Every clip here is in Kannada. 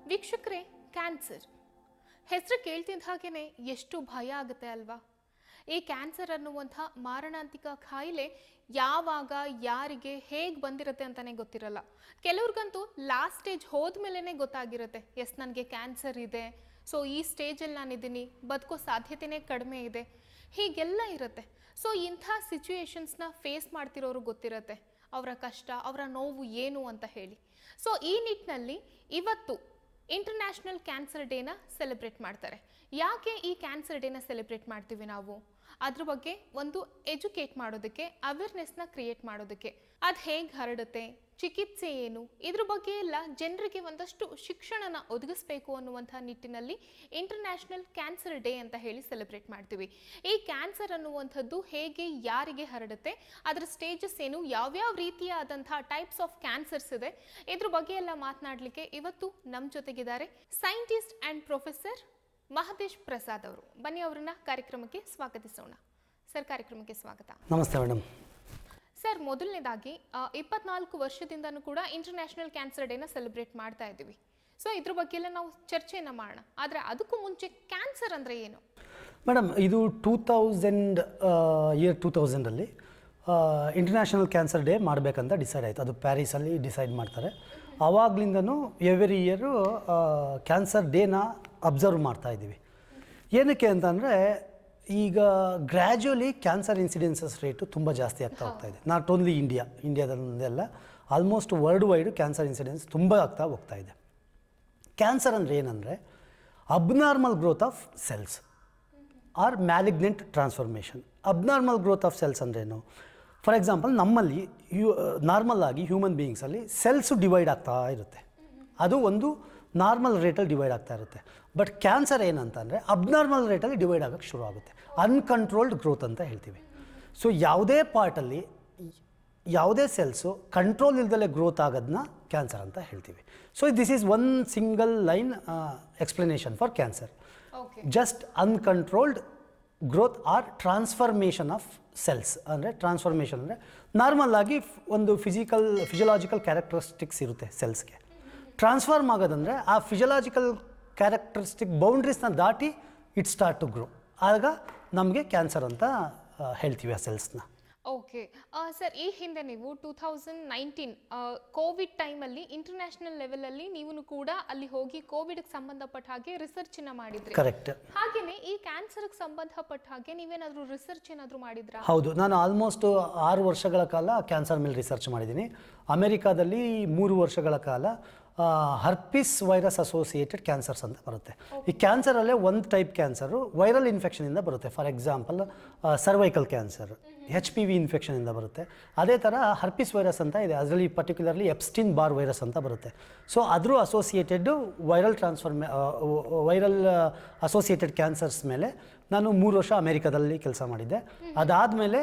ವೀಕ್ಷಕರೇ, ಕ್ಯಾನ್ಸರ್ ಹೆಸರು ಕೇಳ್ತಿದ್ದ ಹಾಗೇನೆ ಎಷ್ಟು ಭಯ ಆಗುತ್ತೆ ಅಲ್ವಾ? ಈ ಕ್ಯಾನ್ಸರ್ ಅನ್ನುವಂಥ ಮಾರಣಾಂತಿಕ ಕಾಯಿಲೆ ಯಾವಾಗ ಯಾರಿಗೆ ಹೇಗೆ ಬಂದಿರುತ್ತೆ ಅಂತಾನೆ ಗೊತ್ತಿರಲ್ಲ. ಕೆಲವ್ರಿಗಂತೂ ಲಾಸ್ಟ್ ಸ್ಟೇಜ್ ಹೋದ್ಮೇಲೆ ಗೊತ್ತಾಗಿರುತ್ತೆ, ಎಸ್ ನನಗೆ ಕ್ಯಾನ್ಸರ್ ಇದೆ, ಸೊ ಈ ಸ್ಟೇಜಲ್ಲಿ ನಾನಿದ್ದೀನಿ, ಬದುಕೋ ಸಾಧ್ಯತೆನೇ ಕಡಿಮೆ ಇದೆ, ಹೀಗೆಲ್ಲ ಇರುತ್ತೆ. ಸೊ ಇಂಥ ಸಿಚುಯೇಷನ್ಸ್ನ ಫೇಸ್ ಮಾಡ್ತಿರೋರು ಗೊತ್ತಿರುತ್ತೆ ಅವರ ಕಷ್ಟ, ಅವರ ನೋವು ಏನು ಅಂತ ಹೇಳಿ. ಸೊ ಈ ನಿಟ್ಟಿನಲ್ಲಿ ಇವತ್ತು ಇಂಟರ್ನ್ಯಾಷನಲ್ ಕ್ಯಾನ್ಸರ್ ಡೇನ ಸೆಲೆಬ್ರೇಟ್ ಮಾಡ್ತಾರೆ. ಯಾಕೆ ಈ ಕ್ಯಾನ್ಸರ್ ಡೇನ ಸೆಲೆಬ್ರೇಟ್ ಮಾಡ್ತೀವಿ ನಾವು? ಅದ್ರ ಬಗ್ಗೆ ಒಂದು ಎಜುಕೇಟ್ ಮಾಡೋದಕ್ಕೆ, ಅವೇರ್ನೆಸ್ನ ಕ್ರಿಯೇಟ್ ಮಾಡೋದಕ್ಕೆ, ಅದು ಹೇಗೆ ಹರಡುತ್ತೆ, ಚಿಕಿತ್ಸೆ ಏನು, ಇದ್ರ ಬಗ್ಗೆ ಎಲ್ಲ ಜನರಿಗೆ ಒಂದಷ್ಟು ಶಿಕ್ಷಣನ ಒದಗಿಸ್ಬೇಕು ಅನ್ನುವಂಥ ನಿಟ್ಟಿನಲ್ಲಿ ಇಂಟರ್ನ್ಯಾಷನಲ್ ಕ್ಯಾನ್ಸರ್ ಡೇ ಅಂತ ಹೇಳಿ ಸೆಲೆಬ್ರೇಟ್ ಮಾಡ್ತೀವಿ. ಈ ಕ್ಯಾನ್ಸರ್ ಅನ್ನುವಂಥದ್ದು ಹೇಗೆ ಯಾರಿಗೆ ಹರಡುತ್ತೆ, ಅದರ ಸ್ಟೇಜಸ್ ಏನು, ಯಾವ್ಯಾವ ರೀತಿಯಾದಂಥ ಟೈಪ್ಸ್ ಆಫ್ ಕ್ಯಾನ್ಸರ್ಸ್ ಇದೆ, ಇದ್ರ ಬಗ್ಗೆ ಎಲ್ಲ ಮಾತನಾಡಲಿಕ್ಕೆ ಇವತ್ತು ನಮ್ಮ ಜೊತೆಗಿದ್ದಾರೆ scientist and professor Mahadesh Prasad ಅವರು. ಬನ್ನಿ ಅವರನ್ನ ಕಾರ್ಯಕ್ರಮಕ್ಕೆ ಸ್ವಾಗತಿಸೋಣ. ಸರ್, ಕಾರ್ಯಕ್ರಮಕ್ಕೆ ಸ್ವಾಗತ. ನಮಸ್ತೆ ಮೇಡಮ್. ಸರ್, ಮೊದಲನೇದಾಗಿ 24 ವರ್ಷದಿಂದನೂ ಕೂಡ ಇಂಟರ್ನ್ಯಾಷನಲ್ ಕ್ಯಾನ್ಸರ್ ಡೇನ ಸೆಲೆಬ್ರೇಟ್ ಮಾಡ್ತಾ ಇದ್ದೀವಿ. ಸೊ ಇದ್ರ ಬಗ್ಗೆ ಎಲ್ಲ ನಾವು ಚರ್ಚೆಯನ್ನು ಮಾಡೋಣ. ಆದರೆ ಅದಕ್ಕೂ ಮುಂಚೆ ಕ್ಯಾನ್ಸರ್ ಅಂದರೆ ಏನು ಮೇಡಮ್? ಇದು 2000 ಇಂಟರ್ನ್ಯಾಷನಲ್ ಕ್ಯಾನ್ಸರ್ ಡೇ ಮಾಡಬೇಕಂತ ಡಿಸೈಡ್ ಆಯಿತು. ಅದು ಪ್ಯಾರಿಸಲ್ಲಿ ಡಿಸೈಡ್ ಮಾಡ್ತಾರೆ. ಆವಾಗಲಿಂದನೂ ಎವ್ರಿ ಇಯರು ಕ್ಯಾನ್ಸರ್ ಡೇನ ಅಬ್ಸರ್ವ್ ಮಾಡ್ತಾಯಿದ್ದೀವಿ. ಏನಕ್ಕೆ ಅಂತಂದರೆ, ಈಗ ಗ್ರ್ಯಾಜುವಲಿ ಕ್ಯಾನ್ಸರ್ ಇನ್ಸಿಡೆನ್ಸಸ್ ರೇಟು ತುಂಬ ಜಾಸ್ತಿ ಆಗ್ತಾ ಹೋಗ್ತಾ ಇದೆ. ನಾಟ್ ಓನ್ಲಿ ಇಂಡಿಯಾದಲ್ಲೆಲ್ಲ almost world wide cancer incidence ತುಂಬ ಆಗ್ತಾ ಹೋಗ್ತಾ ಇದೆ. ಕ್ಯಾನ್ಸರ್ ಅಂದರೆ ಏನಂದರೆ abnormal growth of cells or malignant transformation. Abnormal growth of cells ಅಂದ್ರೇನು? ಫಾರ್ ಎಕ್ಸಾಂಪಲ್, ನಮ್ಮಲ್ಲಿ ನಾರ್ಮಲ್ ಆಗಿ ಹ್ಯೂಮನ್ ಬೀಯಿಂಗ್ಸಲ್ಲಿ ಸೆಲ್ಸು ಡಿವೈಡ್ ಆಗ್ತಾ ಇರುತ್ತೆ. ಅದು ಒಂದು ನಾರ್ಮಲ್ ರೇಟಲ್ಲಿ ಡಿವೈಡ್ ಆಗ್ತಾ ಇರುತ್ತೆ. ಬಟ್ ಕ್ಯಾನ್ಸರ್ ಏನಂತಂದರೆ ಅಬ್ನಾರ್ಮಲ್ ರೇಟಲ್ಲಿ ಡಿವೈಡ್ ಆಗೋಕ್ಕೆ ಶುರು ಆಗುತ್ತೆ. ಅನ್ಕಂಟ್ರೋಲ್ಡ್ ಗ್ರೋತ್ ಅಂತ ಹೇಳ್ತೀವಿ. ಸೊ ಯಾವುದೇ ಪಾರ್ಟಲ್ಲಿ ಯಾವುದೇ ಸೆಲ್ಸು ಕಂಟ್ರೋಲ್ ಇಲ್ದಲೇ ಗ್ರೋತ್ ಆಗೋದನ್ನ ಕ್ಯಾನ್ಸರ್ ಅಂತ ಹೇಳ್ತೀವಿ. So this is one single line explanation for cancer. Just uncontrolled growth or transformation of cells. ಅಂದರೆ ಟ್ರಾನ್ಸ್ಫಾರ್ಮೇಷನ್ ಅಂದರೆ ನಾರ್ಮಲ್ ಆಗಿ ಒಂದು ಫಿಸಿಯಲಾಜಿಕಲ್ ಕ್ಯಾರೆಕ್ಟರಿಸ್ಟಿಕ್ಸ್ ಇರುತ್ತೆ ಸೆಲ್ಸ್ಗೆ. ಟ್ರಾನ್ಸ್ಫಾರ್ಮ್ ಆಗೋದಂದರೆ ಆ ಫಿಸಿಯಲಾಜಿಕಲ್ ಕ್ಯಾರೆಕ್ಟರಿಸ್ಟಿಕ್ ಬೌಂಡ್ರೀಸ್ನ ದಾಟಿ ಇಟ್ ಸ್ಟಾರ್ಟ್ ಟು ಗ್ರೋ. ಆಗ ನಮಗೆ ಕ್ಯಾನ್ಸರ್ ಅಂತ ಹೇಳ್ತೀವಿ ಆ ಸೆಲ್ಸ್ನ. ಓಕೆ ಸರ್, ಈ ಹಿಂದೆ ನೀವು 2019 ಕೋವಿಡ್ ಟೈಮಲ್ಲಿ ಇಂಟರ್ನ್ಯಾಷನಲ್ ಲೆವೆಲಲ್ಲಿ ನೀವು ಕೂಡ ಅಲ್ಲಿ ಹೋಗಿ ಕೋವಿಡ್ಗೆ ಸಂಬಂಧಪಟ್ಟ ಹಾಗೆ ರಿಸರ್ಚನ್ನ ಮಾಡಿದ್ರಿ. ಕರೆಕ್ಟ್. ಹಾಗೆಯೇ ಈ ಕ್ಯಾನ್ಸರ್ಗೆ ಸಂಬಂಧಪಟ್ಟ ಹಾಗೆ ನೀವೇನಾದರೂ ರಿಸರ್ಚ್ ಏನಾದರೂ ಮಾಡಿದ್ರಾ? ಹೌದು, ನಾನು ಆಲ್ಮೋಸ್ಟ್ 6 ವರ್ಷಗಳ ಕಾಲ ಕ್ಯಾನ್ಸರ್ ಮೇಲೆ ರಿಸರ್ಚ್ ಮಾಡಿದ್ದೀನಿ. ಅಮೆರಿಕಾದಲ್ಲಿ 3 ವರ್ಷಗಳ ಕಾಲ ಹರ್ಪಿಸ್ ವೈರಸ್ ಅಸೋಸಿಯೇಟೆಡ್ ಕ್ಯಾನ್ಸರ್ಸ್ ಅಂತ ಬರುತ್ತೆ. ಈ ಕ್ಯಾನ್ಸರಲ್ಲೇ ಒಂದು ಟೈಪ್ ಕ್ಯಾನ್ಸರು ವೈರಲ್ ಇನ್ಫೆಕ್ಷನಿಂದ ಬರುತ್ತೆ. For example cervical cancer HPV ಇನ್ಫೆಕ್ಷನಿಂದ ಬರುತ್ತೆ. ಅದೇ ಥರ ಹರ್ಪಿಸ್ ವೈರಸ್ ಅಂತ ಇದೆ, ಅದರಲ್ಲಿ ಪರ್ಟಿಕ್ಯುಲರ್ಲಿ ಎಪ್ಸ್ಟೀನ್ ಬಾರ್ ವೈರಸ್ ಅಂತ ಬರುತ್ತೆ. ಸೊ ಅದ್ರ ಅಸೋಸಿಯೇಟೆಡ್ ವೈರಲ್ ಅಸೋಸಿಯೇಟೆಡ್ ಕ್ಯಾನ್ಸರ್ಸ್ ಮೇಲೆ ನಾನು 3 ವರ್ಷ ಅಮೆರಿಕಾದಲ್ಲಿ ಕೆಲಸ ಮಾಡಿದ್ದೆ. ಅದಾದಮೇಲೆ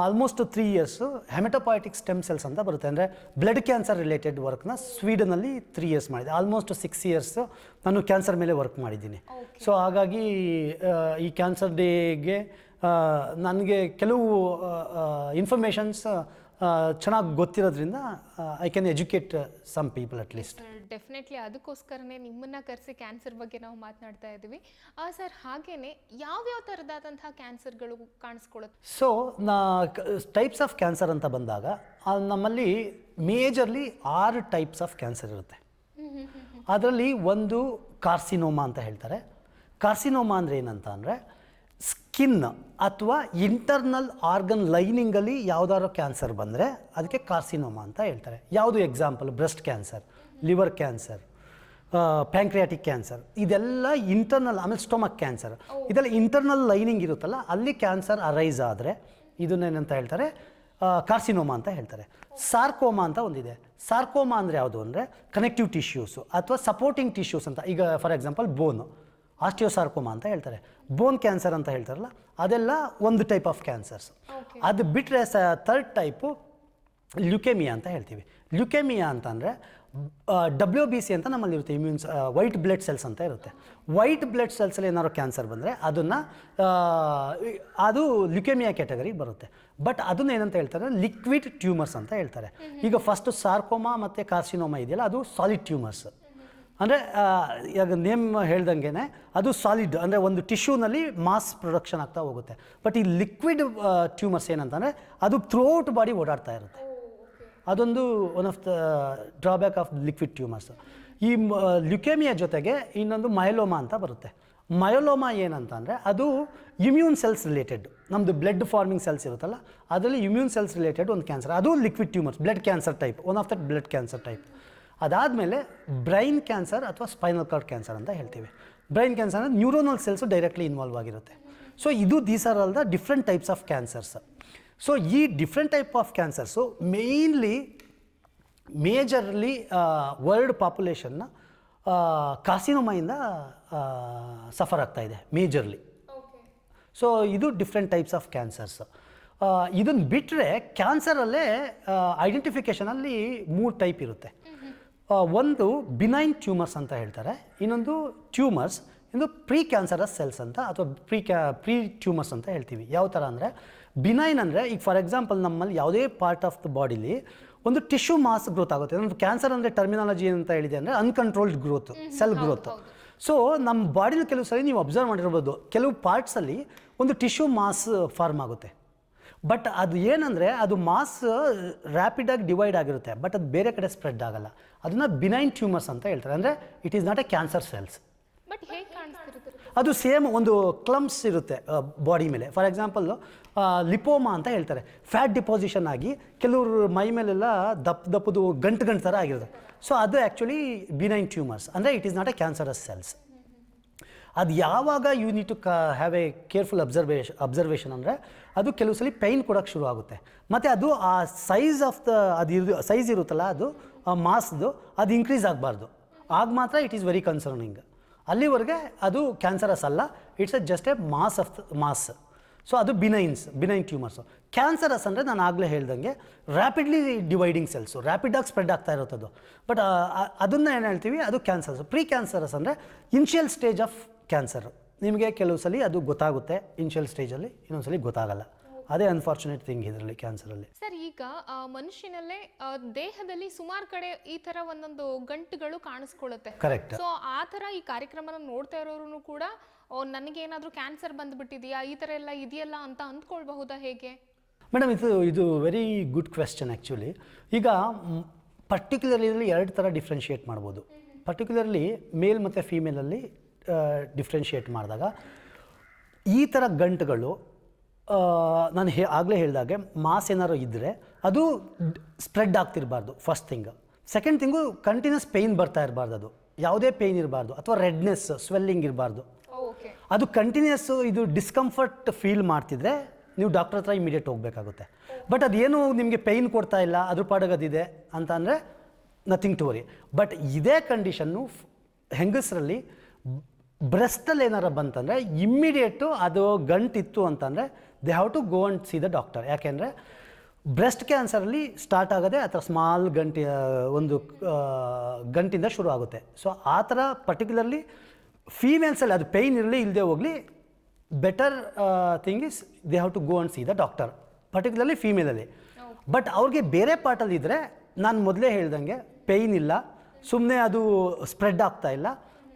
almost 3 years hematopoietic stem cells ಅಂತ ಬರುತ್ತೆ, ಅಂದರೆ ಬ್ಲಡ್ ಕ್ಯಾನ್ಸರ್ ರಿಲೇಟೆಡ್ ವರ್ಕ್ನ ಸ್ವೀಡನಲ್ಲಿ 3 ಇಯರ್ಸ್ ಮಾಡಿದೆ. ಆಲ್ಮೋಸ್ಟ್ 6 ಇಯರ್ಸು ನಾನು ಕ್ಯಾನ್ಸರ್ ಮೇಲೆ ವರ್ಕ್ ಮಾಡಿದ್ದೀನಿ. ಸೊ ಹಾಗಾಗಿ ಈ ಕ್ಯಾನ್ಸರ್ ಡೇಗೆ ನನಗೆ ಕೆಲವು ಇನ್ಫಾರ್ಮೇಷನ್ಸ್ ಚೆನ್ನಾಗಿ ಗೊತ್ತಿರೋದ್ರಿಂದ I can educate some people at least. Definitely ಅದಕ್ಕೋಸ್ಕರನೇ ನಿಮ್ಮನ್ನು ಕರೆಸಿ ಕ್ಯಾನ್ಸರ್ ಬಗ್ಗೆ ನಾವು ಮಾತನಾಡ್ತಾ ಇದ್ದೀವಿ. ಸರ್, ಹಾಗೇನೆ ಯಾವ್ಯಾವ ಥರದಾದಂತಹ ಕ್ಯಾನ್ಸರ್ಗಳು ಕಾಣಿಸ್ಕೊಳ್ಳುತ್ತೆ? ಸೊ ಟೈಪ್ಸ್ ಆಫ್ ಕ್ಯಾನ್ಸರ್ ಅಂತ ಬಂದಾಗ ನಮ್ಮಲ್ಲಿ ಮೇಜರ್ಲಿ 6 ಟೈಪ್ಸ್ ಆಫ್ ಕ್ಯಾನ್ಸರ್ ಇರುತ್ತೆ. ಅದರಲ್ಲಿ ಒಂದು ಕಾರ್ಸಿನೋಮಾ ಅಂತ ಹೇಳ್ತಾರೆ. ಕಾರ್ಸಿನೋಮಾ ಅಂದರೆ ಏನಂತ ಅಂದರೆ ಸ್ಕಿನ್ ಅಥವಾ ಇಂಟರ್ನಲ್ ಆರ್ಗನ್ ಲೈನಿಂಗಲ್ಲಿ ಯಾವುದಾದ್ರು ಕ್ಯಾನ್ಸರ್ ಬಂದರೆ ಅದಕ್ಕೆ ಕಾರ್ಸಿನೋಮಾ ಅಂತ ಹೇಳ್ತಾರೆ. ಯಾವುದು example? Breast cancer, liver cancer, pancreatic cancer, ಇದೆಲ್ಲ ಇಂಟರ್ನಲ್. ಆಮೇಲೆ ಸ್ಟೊಮಕ್ ಕ್ಯಾನ್ಸರ್, ಇದೆಲ್ಲ ಇಂಟರ್ನಲ್ ಲೈನಿಂಗ್ ಇರುತ್ತಲ್ಲ, ಅಲ್ಲಿ ಕ್ಯಾನ್ಸರ್ ಅರೈಸ್ ಆದರೆ ಇದನ್ನೇನಂತ ಹೇಳ್ತಾರೆ? ಕಾರ್ಸಿನೋಮಾ ಅಂತ ಹೇಳ್ತಾರೆ. ಸಾರ್ಕೋಮಾ ಅಂತ ಒಂದಿದೆ. ಸಾರ್ಕೋಮಾ ಅಂದರೆ ಯಾವುದು ಅಂದರೆ ಕನೆಕ್ಟಿವ್ ಟಿಶ್ಯೂಸು ಅಥವಾ ಸಪೋರ್ಟಿಂಗ್ ಟಿಶ್ಯೂಸ್ ಅಂತ. ಈಗ ಫಾರ್ ಎಕ್ಸಾಂಪಲ್ ಬೋನು, ಆಸ್ಟಿಯೋಸಾರ್ಕೋಮಾ ಅಂತ ಹೇಳ್ತಾರೆ. ಬೋನ್ ಕ್ಯಾನ್ಸರ್ ಅಂತ ಹೇಳ್ತಾರಲ್ಲ, ಅದೆಲ್ಲ ಒಂದು ಟೈಪ್ ಆಫ್ ಕ್ಯಾನ್ಸರ್ಸ್. ಅದು ಬಿಟ್ಟರೆ ಥರ್ಡ್ ಟೈಪು ಲ್ಯುಕೇಮಿಯಾ ಅಂತ ಹೇಳ್ತೀವಿ. ಲ್ಯುಕೇಮಿಯಾ ಅಂತಂದರೆ WBC ಅಂತ ನಮ್ಮಲ್ಲಿ ಇರುತ್ತೆ, ಇಮ್ಯೂನ್ಸ್ ವೈಟ್ ಬ್ಲಡ್ ಸೆಲ್ಸ್ ಅಂತ ಇರುತ್ತೆ. ವೈಟ್ ಬ್ಲಡ್ ಸೆಲ್ಸಲ್ಲಿ ಏನಾದ್ರು ಕ್ಯಾನ್ಸರ್ ಬಂದರೆ ಅದು ಲ್ಯುಕೇಮಿಯಾ ಕ್ಯಾಟಗರಿಗೆ ಬರುತ್ತೆ. ಬಟ್ ಅದನ್ನ ಏನಂತ ಹೇಳ್ತಾರೆ? ಲಿಕ್ವಿಡ್ ಟ್ಯೂಮರ್ಸ್ ಅಂತ ಹೇಳ್ತಾರೆ. ಈಗ ಫಸ್ಟ್ ಸಾರ್ಕೋಮಾ ಮತ್ತು ಕಾರ್ಸಿನೋಮಾ ಇದೆಯಲ್ಲ, ಅದು ಸಾಲಿಡ್ ಟ್ಯೂಮರ್ಸ್. ಅಂದರೆ ಈಗ ನೇಮ್ ಹೇಳ್ದಂಗೆ ಅದು ಸಾಲಿಡ್, ಅಂದರೆ ಒಂದು ಟಿಶ್ಯೂನಲ್ಲಿ ಮಾಸ್ ಪ್ರೊಡಕ್ಷನ್ ಆಗ್ತಾ ಹೋಗುತ್ತೆ. ಬಟ್ ಈ ಲಿಕ್ವಿಡ್ ಟ್ಯೂಮರ್ಸ್ ಏನಂತಂದರೆ ಅದು ಥ್ರೂಔಟ್ ಬಾಡಿ ಓಡಾಡ್ತಾ ಇರುತ್ತೆ. ಅದೊಂದು one of the drawback of liquid tumours. ಈ ಲ್ಯುಕೇಮಿಯಾ ಜೊತೆಗೆ ಇನ್ನೊಂದು ಮಯಲೋಮಾ ಅಂತ ಬರುತ್ತೆ. ಮಯೋಲೋಮಾ ಏನಂತಂದರೆ ಅದು ಇಮ್ಯೂನ್ ಸೆಲ್ಸ್ ರಿಲೇಟೆಡ್, ನಮ್ಮದು ಬ್ಲಡ್ ಫಾರ್ಮಿಂಗ್ ಸೆಲ್ಸ್ ಇರುತ್ತಲ್ಲ ಅದರಲ್ಲಿ ಇಮ್ಯೂನ್ ಸೆಲ್ಸ್ ರಿಲೇಟೆಡ್ ಒಂದು ಕ್ಯಾನ್ಸರ್, ಅದು liquid tumours, blood cancer type, one of that blood cancer type. ಅದಾದಮೇಲೆ ಬ್ರೈನ್ ಕ್ಯಾನ್ಸರ್ ಅಥವಾ ಸ್ಪೈನಲ್ ಕಾರ್ಡ್ ಕ್ಯಾನ್ಸರ್ ಅಂತ ಹೇಳ್ತೀವಿ. ಬ್ರೈನ್ ಕ್ಯಾನ್ಸರ್ ಅಂದರೆ ನ್ಯೂರೋನಲ್ ಸೆಲ್ಸು ಡೈರೆಕ್ಟ್ಲಿ ಇನ್ವಾಲ್ವ್ ಆಗಿರುತ್ತೆ. ಸೊ ಇದು these are all the different types of cancers. So ಈ different type of cancers majorly world ಪಾಪ್ಯುಲೇಷನ್ನ ಕಾರ್ಸಿನೋಮಾಯಿಂದ ಸಫರ್ ಆಗ್ತಾ ಇದೆ ಮೇಜರ್ಲಿ. ಸೊ ಇದು ಡಿಫ್ರೆಂಟ್ ಟೈಪ್ಸ್ ಆಫ್ ಕ್ಯಾನ್ಸರ್ಸ್. ಇದನ್ನು ಬಿಟ್ಟರೆ ಕ್ಯಾನ್ಸರಲ್ಲೇ ಐಡೆಂಟಿಫಿಕೇಷನಲ್ಲಿ 3 ಟೈಪ್ ಇರುತ್ತೆ. ಒಂದು ಬಿನೈನ್ ಟ್ಯೂಮರ್ಸ್ ಅಂತ ಹೇಳ್ತಾರೆ, ಇನ್ನೊಂದು ಟ್ಯೂಮರ್ಸ್, ಇನ್ನೊಂದು ಪ್ರೀ ಕ್ಯಾನ್ಸರಸ್ ಸೆಲ್ಸ್ ಅಂತ ಅಥವಾ ಪ್ರೀ ಟ್ಯೂಮರ್ಸ್ ಅಂತ ಹೇಳ್ತೀವಿ. ಯಾವ ಥರ ಅಂದರೆ ಬಿನೈನ್ ಅಂದರೆ ಈಗ ಫಾರ್ ಎಕ್ಸಾಂಪಲ್ ನಮ್ಮಲ್ಲಿ ಯಾವುದೇ ಪಾರ್ಟ್ ಆಫ್ ದ ಬಾಡಿಲಿ ಒಂದು ಟಿಶ್ಯೂ ಮಾಸ್ ಗ್ರೋತ್ ಆಗುತ್ತೆ. ಒಂದು ಕ್ಯಾನ್ಸರ್ ಅಂದರೆ ಟರ್ಮಿನಾಲಜಿ ಅಂತ ಹೇಳಿದೆ ಅಂದರೆ uncontrolled growth, cell growth. So ನಮ್ಮ ಬಾಡಿಲಿ ಕೆಲವು ಸರಿ ನೀವು ಅಬ್ಸರ್ವ್ ಮಾಡಿರ್ಬೋದು, ಕೆಲವು ಪಾರ್ಟ್ಸಲ್ಲಿ ಒಂದು ಟಿಶ್ಯೂ ಮಾಸ್ ಫಾರ್ಮ್ ಆಗುತ್ತೆ. ಬಟ್ ಅದು ಏನಂದರೆ ಅದು ಮಾಸ್ ರ್ಯಾಪಿಡಾಗಿ ಡಿವೈಡ್ ಆಗಿರುತ್ತೆ, ಬಟ್ ಅದು ಬೇರೆ ಕಡೆ ಸ್ಪ್ರೆಡ್ ಆಗಲ್ಲ. ಅದನ್ನು ಬಿನೈನ್ ಟ್ಯೂಮರ್ಸ್ ಅಂತ ಹೇಳ್ತಾರೆ. ಅಂದರೆ it is not A cancer cells. But ಹೇಗೆ ಕಾಣಿಸ್ತಿರುತ್ತೆ? ಅದು ಸೇಮ್ ಒಂದು ಕ್ಲಮ್ಸ್ ಇರುತ್ತೆ ಬಾಡಿ ಮೇಲೆ. ಫಾರ್ ಎಕ್ಸಾಂಪಲ್ ಲಿಪೋಮಾ ಅಂತ ಹೇಳ್ತಾರೆ, ಫ್ಯಾಟ್ ಡಿಪೋಸಿಷನ್ ಆಗಿ ಕೆಲವರು ಮೈ ಮೇಲೆಲ್ಲ ದಪ್ಪದು ಗಂಟು ಥರ ಆಗಿರುತ್ತೆ. ಸೊ ಅದು ಆ್ಯಕ್ಚುಲಿ ಬಿನೈನ್ ಟ್ಯೂಮರ್ಸ್, ಅಂದರೆ it is not a cancerous cells. ಅದು ಯಾವಾಗ you need to have a careful observation ಅಂದರೆ ಅದು ಕೆಲವು ಸಲ ಪೈನ್ ಕೊಡೋಕ್ಕೆ ಶುರು ಆಗುತ್ತೆ. ಮತ್ತು ಅದು ಆ ಸೈಜ್ ಆಫ್ ದ ಸೈಜ್ ಇರುತ್ತಲ್ಲ ಅದು ಮಾಸ್ದು ಅದು ಇನ್ಕ್ರೀಸ್ ಆಗಬಾರ್ದು, ಆಗ ಮಾತ್ರ ಇಟ್ ಈಸ್ ವೆರಿ ಕನ್ಸರ್ನಿಂಗ್. ಅಲ್ಲಿವರೆಗೆ ಅದು ಕ್ಯಾನ್ಸರಸ್ ಅಲ್ಲ, it's just a mass of mass. So ಅದು ಬಿನೈನ್ ಟ್ಯೂಮರ್ಸು. ಕ್ಯಾನ್ಸರಸ್ ಅಂದರೆ ನಾನು ಆಗಲೇ ಹೇಳ್ದಂಗೆ ರ್ಯಾಪಿಡ್ಲಿ ಡಿವೈಡಿಂಗ್ ಸೆಲ್ಸು, ರ್ಯಾಪಿಡಾಗಿ ಸ್ಪ್ರೆಡ್ ಆಗ್ತಾ ಇರುತ್ತದು. ಬಟ್ ಅದನ್ನು ಏನು ಹೇಳ್ತೀವಿ, ಅದು ಕ್ಯಾನ್ಸರ್ಸ್. ಪ್ರೀ ಕ್ಯಾನ್ಸರಸ್ ಅಂದರೆ ಇನ್ಷಿಯಲ್ ಸ್ಟೇಜ್ ಆಫ್ ಕ್ಯಾನ್ಸರ್. ನಿಮಗೆ ಕೆಲವು ಸಲ ಅದು ಗೊತ್ತಾಗುತ್ತೆ ಇನ್ಷಿಯಲ್ ಸ್ಟೇಜಲ್ಲಿ, ಇನ್ನೊಂದು ಸಲ ಗೊತ್ತಾಗಲ್ಲ. ಅದೇ ಅನ್ಫಾರ್ಚುನೇಟ್ ಥಿಂಗ್ ಇದರಲ್ಲಿ ಕ್ಯಾನ್ಸರಲ್ಲಿ. ಸರ್, ಈಗ ಮನುಷ್ಯನಲ್ಲೇ ದೇಹದಲ್ಲಿ ಸುಮಾರು ಕಡೆ ಈ ತರ ಒಂದೊಂದು ಗಂಟುಗಳು ಕಾಣಿಸ್ಕೊಳ್ಳುತ್ತೆ. ಕರೆಕ್ಟ್. ಸೊ ಆ ತರ ಈ ಕಾರ್ಯಕ್ರಮನ ನೋಡ್ತಾ ಇರೋರು ಕೂಡ ನನಗೇನಾದ್ರೂ ಕ್ಯಾನ್ಸರ್ ಬಂದ್ಬಿಟ್ಟಿದೆಯಾ, ಈ ತರ ಎಲ್ಲ ಇದೆಯಲ್ಲ ಅಂತ ಅಂದ್ಕೊಳ್ಬಹುದಾ, ಹೇಗೆ? ಮೇಡಮ್, ಇದು ವೆರಿ ಗುಡ್ ಕ್ವೆಶ್ಚನ್ ಆ್ಯಕ್ಚುಲಿ. ಈಗ ಪರ್ಟಿಕ್ಯುಲರ್ಲಿ 2 ಥರ ಡಿಫ್ರೆನ್ಷಿಯೇಟ್ ಮಾಡ್ಬೋದು. ಪರ್ಟಿಕ್ಯುಲರ್ಲಿ ಮೇಲ್ ಮತ್ತು ಫೀಮೇಲಲ್ಲಿ ಡಿಫ್ರೆನ್ಷಿಯೇಟ್ ಮಾಡಿದಾಗ ಈ ಥರ ಗಂಟುಗಳು ನಾನು ಆಗಲೇ ಹೇಳಿದಾಗೆ ಮಾಸ್ ಏನಾದ್ರು ಇದ್ದರೆ ಅದು ಸ್ಪ್ರೆಡ್ ಆಗ್ತಿರಬಾರ್ದು, first thing. Second thing continuous pain ಬರ್ತಾ ಇರಬಾರ್ದು, ಅದು ಯಾವುದೇ ಪೇಯ್ನ್ ಇರಬಾರ್ದು, ಅಥವಾ ರೆಡ್ನೆಸ್ ಸ್ವೆಲ್ಲಿಂಗ್ ಇರಬಾರ್ದು. ಅದು ಕಂಟಿನ್ಯೂಸ್ಸು ಇದು ಡಿಸ್ಕಂಫರ್ಟ್ ಫೀಲ್ ಮಾಡ್ತಿದ್ರೆ ನೀವು ಡಾಕ್ಟರ್ ಹತ್ರ ಇಮಿಡಿಯೇಟ್ ಹೋಗಬೇಕಾಗುತ್ತೆ. ಬಟ್ ಅದೇನು ನಿಮಗೆ ಪೇಯ್ನ್ ಕೊಡ್ತಾ ಇಲ್ಲ, ಅದ್ರ ಪಾಡಗದಿದೆ ಅಂತ ಅಂದರೆ ನಥಿಂಗ್ ಟು ವರಿ. ಬಟ್ ಇದೇ ಕಂಡೀಷನ್ನು ಹೆಂಗಸರಲ್ಲಿ ಬ್ರೆಸ್ಟಲ್ಲಿ ಏನಾರು ಬಂತಂದರೆ ಇಮ್ಮಿಡಿಯೇಟು ಅದು ಗಂಟಿತ್ತು ಅಂತಂದರೆ they have to go and see the doctor. ಯಾಕೆಂದರೆ ಬ್ರೆಸ್ಟ್ ಕ್ಯಾನ್ಸರಲ್ಲಿ ಸ್ಟಾರ್ಟ್ ಆಗೋದೇ ಆ ಥರ ಸ್ಮಾಲ್ ಒಂದು ಗಂಟಿಂದ ಶುರು ಆಗುತ್ತೆ. ಸೊ ಆ ಥರ ಪರ್ಟಿಕ್ಯುಲರ್ಲಿ ಫೀಮೇಲ್ಸಲ್ಲಿ ಅದು ಪೇಯ್ನ್ ಇರಲಿ ಇಲ್ಲದೆ ಹೋಗಲಿ, better thing is they have to go and see the doctor, particularly ಫೀಮೇಲಲ್ಲಿ. ಬಟ್ ಅವ್ರಿಗೆ ಬೇರೆ ಪಾರ್ಟಲ್ಲಿ ಇದ್ದರೆ ನಾನು ಮೊದಲೇ ಹೇಳ್ದಂಗೆ ಪೇಯ್ನ್ ಇಲ್ಲ, ಸುಮ್ಮನೆ ಅದು ಸ್ಪ್ರೆಡ್ ಆಗ್ತಾ ಇಲ್ಲ,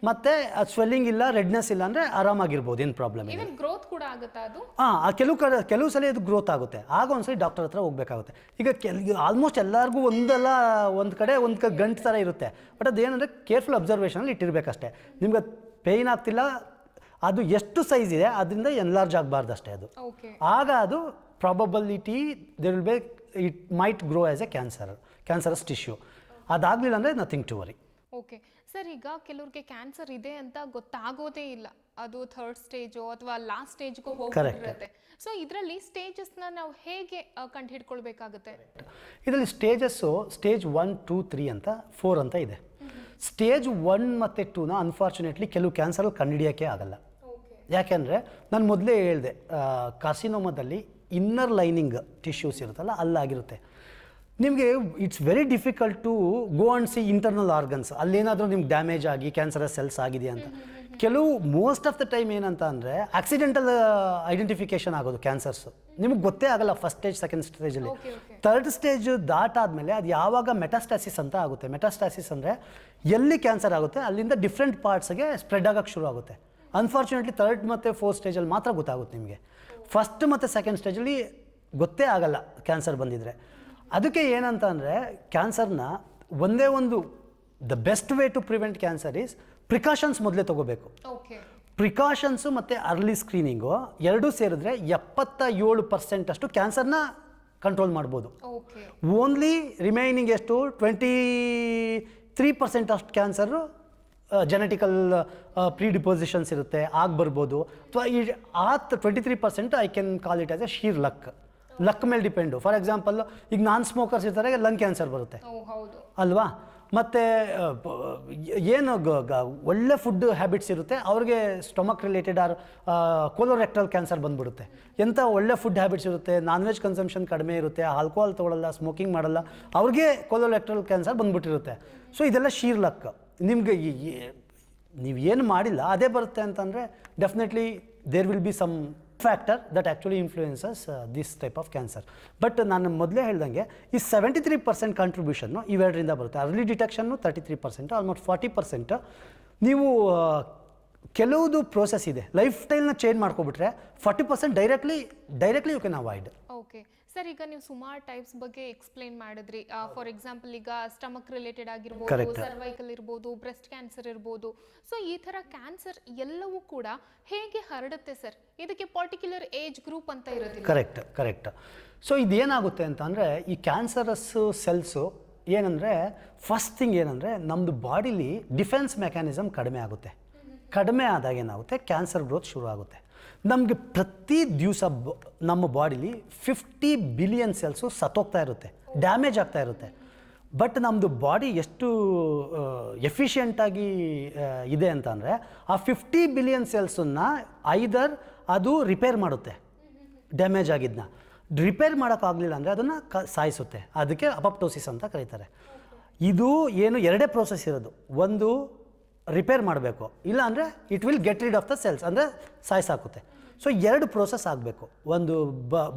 ಮತ್ತು ಅದು ಸ್ವೆಲ್ಲಿಂಗ್ ಇಲ್ಲ, ರೆಡ್ನೆಸ್ ಇಲ್ಲ ಅಂದರೆ ಆರಾಮಾಗಿರ್ಬೋದು, ಏನು ಪ್ರಾಬ್ಲಮ್ ಇಲ್ಲ. ಗ್ರೋತ್ ಕೂಡ ಆಗುತ್ತಾ ಅದು? ಕೆಲವು ಸಲ ಅದು ಗ್ರೋತ್ ಆಗುತ್ತೆ, ಆಗ ಒಂದ್ಸಲಿ ಡಾಕ್ಟರ್ ಹತ್ರ ಹೋಗಬೇಕಾಗುತ್ತೆ. ಈಗ ಆಲ್ಮೋಸ್ಟ್ ಎಲ್ಲರಿಗೂ ಒಂದು ಕಡೆ ಗಂಟು ಥರ ಇರುತ್ತೆ. ಬಟ್ ಅದೇನಂದರೆ ಕೇರ್ಫುಲ್ ಅಬ್ಸರ್ವೇಷನಲ್ಲಿ ಇಟ್ಟಿರಬೇಕಷ್ಟೇ. ನಿಮ್ಗೆ ಪೇಯ್ನ್ ಆಗ್ತಿಲ್ಲ, ಅದು ಎಷ್ಟು ಸೈಜ್ ಇದೆ ಅದರಿಂದ ಎನ್ಲಾರ್ಜ್ ಆಗಬಾರ್ದು ಅಷ್ಟೇ. ಅದು ಆಗ ಅದು probability there will be it might grow as a cancerous tissue. ಅದಾಗಲಿಲ್ಲ ಅಂದರೆ nothing to worry. Okay sir, ಈಗ ಕೆಲವ್ರಿಗೆ ಕ್ಯಾನ್ಸರ್ ಇದೆ ಅಂತ ಗೊತ್ತಾಗೋದೇ ಇಲ್ಲ, ಅದು 3rd ಸ್ಟೇಜು ಅಥವಾ ಲಾಸ್ಟ್ ಸ್ಟೇಜ್ಗೂ ಹೋಗಿರುತ್ತೆ. ಸೊ ಇದರಲ್ಲಿ ಸ್ಟೇಜಸ್ನ ನಾವು ಹೇಗೆ ಕಂಡು ಹಿಡ್ಕೊಳ್ಬೇಕಾಗುತ್ತೆ? ಇದರಲ್ಲಿ ಸ್ಟೇಜಸ್ಸು ಸ್ಟೇಜ್ 1, 2, 3 ಅಂತ 4 ಅಂತ ಇದೆ. ಸ್ಟೇಜ್ 1 ಮತ್ತು 2ನ ಅನ್ಫಾರ್ಚುನೇಟ್ಲಿ ಕೆಲವು ಕ್ಯಾನ್ಸರಲ್ಲಿ ಕಂಡುಹಿಡಿಯೋಕ್ಕೆ ಆಗಲ್ಲ. ಯಾಕೆಂದರೆ ನಾನು ಮೊದಲೇ ಹೇಳಿದೆ, ಕಾರ್ಸಿನೋಮಾದಲ್ಲಿ ಇನ್ನರ್ ಲೈನಿಂಗ್ ಟಿಶ್ಯೂಸ್ ಇರುತ್ತಲ್ಲ ಅಲ್ಲಾಗಿರುತ್ತೆ. ನಿಮಗೆ it's very difficult to go and see internal organs, ಅಲ್ಲೇನಾದರೂ ನಿಮ್ಗೆ ಡ್ಯಾಮೇಜ್ ಆಗಿ ಕ್ಯಾನ್ಸರಸ್ ಸೆಲ್ಸ್ ಆಗಿದೆ ಅಂತ. ಕೆಲವು ಮೋಸ್ಟ್ ಆಫ್ ದ ಟೈಮ್ ಏನಂತ ಅಂದರೆ ಆಕ್ಸಿಡೆಂಟಲ್ ಐಡೆಂಟಿಫಿಕೇಷನ್ ಆಗೋದು ಕ್ಯಾನ್ಸರ್ಸು, ನಿಮಗೆ ಗೊತ್ತೇ ಆಗಲ್ಲ ಫಸ್ಟ್ ಸ್ಟೇಜ್, ಸೆಕೆಂಡ್ ಸ್ಟೇಜಲ್ಲಿ. 3rd ಸ್ಟೇಜ್ ದಾಟಾದಮೇಲೆ ಅದು ಯಾವಾಗ ಮೆಟಾಸ್ಟಾಸಿಸ್ ಅಂತ ಆಗುತ್ತೆ. ಮೆಟಾಸ್ಟಾಸಿಸ್ ಅಂದರೆ ಎಲ್ಲಿ ಕ್ಯಾನ್ಸರ್ ಆಗುತ್ತೆ ಅಲ್ಲಿಂದ ಡಿಫ್ರೆಂಟ್ ಪಾರ್ಟ್ಸ್ಗೆ ಸ್ಪ್ರೆಡ್ ಆಗೋಕ್ಕೆ ಶುರು ಆಗುತ್ತೆ. ಅನ್ಫಾರ್ಚುನೇಟ್ಲಿ 3rd ಮತ್ತು 4th ಸ್ಟೇಜಲ್ಲಿ ಮಾತ್ರ ಗೊತ್ತಾಗುತ್ತೆ ನಿಮಗೆ. 1st ಮತ್ತು 2nd ಸ್ಟೇಜಲ್ಲಿ ಗೊತ್ತೇ ಆಗಲ್ಲ ಕ್ಯಾನ್ಸರ್ ಬಂದಿದ್ದರೆ. ಅದಕ್ಕೆ ಏನಂತ ಅಂದರೆ ಕ್ಯಾನ್ಸರ್ನ ಒಂದೇ ಒಂದು the best way to prevent cancer is precautions ಮೊದಲೇ ತೊಗೋಬೇಕು. ಪ್ರಿಕಾಷನ್ಸು ಮತ್ತು ಅರ್ಲಿ ಸ್ಕ್ರೀನಿಂಗು ಎರಡೂ ಸೇರಿದ್ರೆ 77% ಅಷ್ಟು ಕ್ಯಾನ್ಸರ್ನ ಕಂಟ್ರೋಲ್ ಮಾಡ್ಬೋದು. ಓನ್ಲಿ ರಿಮೈನಿಂಗ್ ಎಷ್ಟು 23% ಅಷ್ಟು ಕ್ಯಾನ್ಸರು ಜೆನೆಟಿಕಲ್ ಪ್ರಿಡಿಪೋಸಿಷನ್ಸ್ ಇರುತ್ತೆ, ಆಗಿ ಬರ್ಬೋದು. ಅಥವಾ ಈ 23% I can call it as a sheer luck ಮೇಲೆ ಡಿಪೆಂಡು. ಫಾರ್ ಎಕ್ಸಾಂಪಲ್ ಈಗ ನಾನ್ ಸ್ಮೋಕರ್ಸ್ ಇರ್ತಾರೆ, ಲಂಗ್ ಕ್ಯಾನ್ಸರ್ ಬರುತ್ತೆ ಅಲ್ವಾ. ಮತ್ತು ಏನು ಒಳ್ಳೆ ಫುಡ್ ಹ್ಯಾಬಿಟ್ಸ್ ಇರುತ್ತೆ ಅವ್ರಿಗೆ stomach related or colorectal cancer ಬಂದ್ಬಿಡುತ್ತೆ. ಎಂಥ ಒಳ್ಳೆ ಫುಡ್ ಹ್ಯಾಬಿಟ್ಸ್ ಇರುತ್ತೆ, ನಾನ್ ವೆಜ್ ಕನ್ಸಂಪ್ಷನ್ ಕಡಿಮೆ ಇರುತ್ತೆ, ಆಲ್ಕೋಹಾಲ್ ತೊಗೊಳ್ಳಲ್ಲ, ಸ್ಮೋಕಿಂಗ್ ಮಾಡಲ್ಲ, ಅವ್ರಿಗೆ ಕೋಲೋರೆಕ್ಟಲ್ ಕ್ಯಾನ್ಸರ್ ಬಂದ್ಬಿಟ್ಟಿರುತ್ತೆ. ಸೊ ಇದೆಲ್ಲ ಶೀರ್ ಲಕ್. ನಿಮಗೆ ನೀವು ಏನು ಮಾಡಿಲ್ಲ ಅದೇ ಬರುತ್ತೆ ಅಂತಂದರೆ definitely there will be some factor that actually influences this type of cancer. But ನಾನು ಮೊದಲೇ ಹೇಳ್ದಂಗೆ ಈ 73% ಕಾಂಟ್ರಿಬ್ಯೂಷನ್ನು ಇವೆರಡರಿಂದ ಬರುತ್ತೆ. ಅರ್ಲಿ ಡಿಟೆಕ್ಷನ್ನು 33%, ಆಲ್ಮೋಸ್ಟ್ 40%. ನೀವು ಕೆಲವುದು ಪ್ರೋಸೆಸ್ ಇದೆ, ಲೈಫ್ ಸ್ಟೈಲ್ನ ಚೇಂಜ್ ಮಾಡ್ಕೊಬಿಟ್ರೆ 40% directly you can avoid. Okay sir, ಈಗ ನೀವು ಸುಮಾರು ಟೈಪ್ಸ್ ಬಗ್ಗೆ ಎಕ್ಸ್ಪ್ಲೈನ್ ಮಾಡಿದ್ರಿ. ಫಾರ್ ಎಕ್ಸಾಂಪಲ್ ಈಗ ಸ್ಟಮಕ್ ರಿಲೇಟೆಡ್ ಆಗಿರ್ಬೋದು, ಸರ್ವೈಕಲ್ ಇರ್ಬೋದು, ಬ್ರೆಸ್ಟ್ ಕ್ಯಾನ್ಸರ್ ಇರ್ಬೋದು. ಸೊ ಈ ಥರ ಕ್ಯಾನ್ಸರ್ ಎಲ್ಲವೂ ಕೂಡ ಹೇಗೆ ಹರಡುತ್ತೆ ಸರ್? ಇದಕ್ಕೆ ಪರ್ಟಿಕ್ಯುಲರ್ ಏಜ್ ಗ್ರೂಪ್ ಅಂತ ಇರೋದಿಲ್ಲ. ಕರೆಕ್ಟ್. ಸೊ ಇದೇನಾಗುತ್ತೆ ಅಂತ ಅಂದರೆ ಈ ಕ್ಯಾನ್ಸರಸ್ಸು ಸೆಲ್ಸು ಏನಂದರೆ ಫಸ್ಟ್ ಥಿಂಗ್ ಏನಂದರೆ ನಮ್ಮದು ಬಾಡಿಲಿ ಡಿಫೆನ್ಸ್ ಮೆಕ್ಯಾನಿಸಮ್ ಕಡಿಮೆ ಆಗುತ್ತೆ. ಕಡಿಮೆ ಆದಾಗ ಏನಾಗುತ್ತೆ, ಕ್ಯಾನ್ಸರ್ ಗ್ರೋತ್ ಶುರು ಆಗುತ್ತೆ. ನಮಗೆ ಪ್ರತಿ ದಿವಸ ನಮ್ಮ ಬಾಡಿಲಿ 50 ಬಿಲಿಯನ್ ಸೆಲ್ಸು ಸತ್ತೋಗ್ತಾ ಇರುತ್ತೆ, ಡ್ಯಾಮೇಜ್ ಆಗ್ತಾ ಇರುತ್ತೆ. ಬಟ್ ನಮ್ಮದು ಬಾಡಿ ಎಷ್ಟು ಎಫಿಷಿಯೆಂಟಾಗಿ ಇದೆ ಅಂತಂದರೆ ಆ 50 ಬಿಲಿಯನ್ ಸೆಲ್ಸನ್ನು ಐದರ್ ಅದು ರಿಪೇರ್ ಮಾಡುತ್ತೆ, ಡ್ಯಾಮೇಜ್ ಆಗಿದ್ದನ್ನ ರಿಪೇರ್ ಮಾಡೋಕ್ಕಾಗಲಿಲ್ಲ ಅಂದರೆ ಅದನ್ನು ಸಾಯಿಸುತ್ತೆ. ಅದಕ್ಕೆ ಅಪಪ್ಟೋಸಿಸ್ ಅಂತ ಕರೀತಾರೆ. ಇದು ಏನು ಎರಡೇ ಪ್ರೋಸೆಸ್ ಇರೋದು, ಒಂದು ರಿಪೇರ್ ಮಾಡಬೇಕು, ಇಲ್ಲ ಅಂದರೆ it will get read of the cells, ಅಂದರೆ ಸಾಯಿಸಾಕುತ್ತೆ. ಸೊ ಎರಡು ಪ್ರೋಸೆಸ್ ಆಗಬೇಕು, ಒಂದು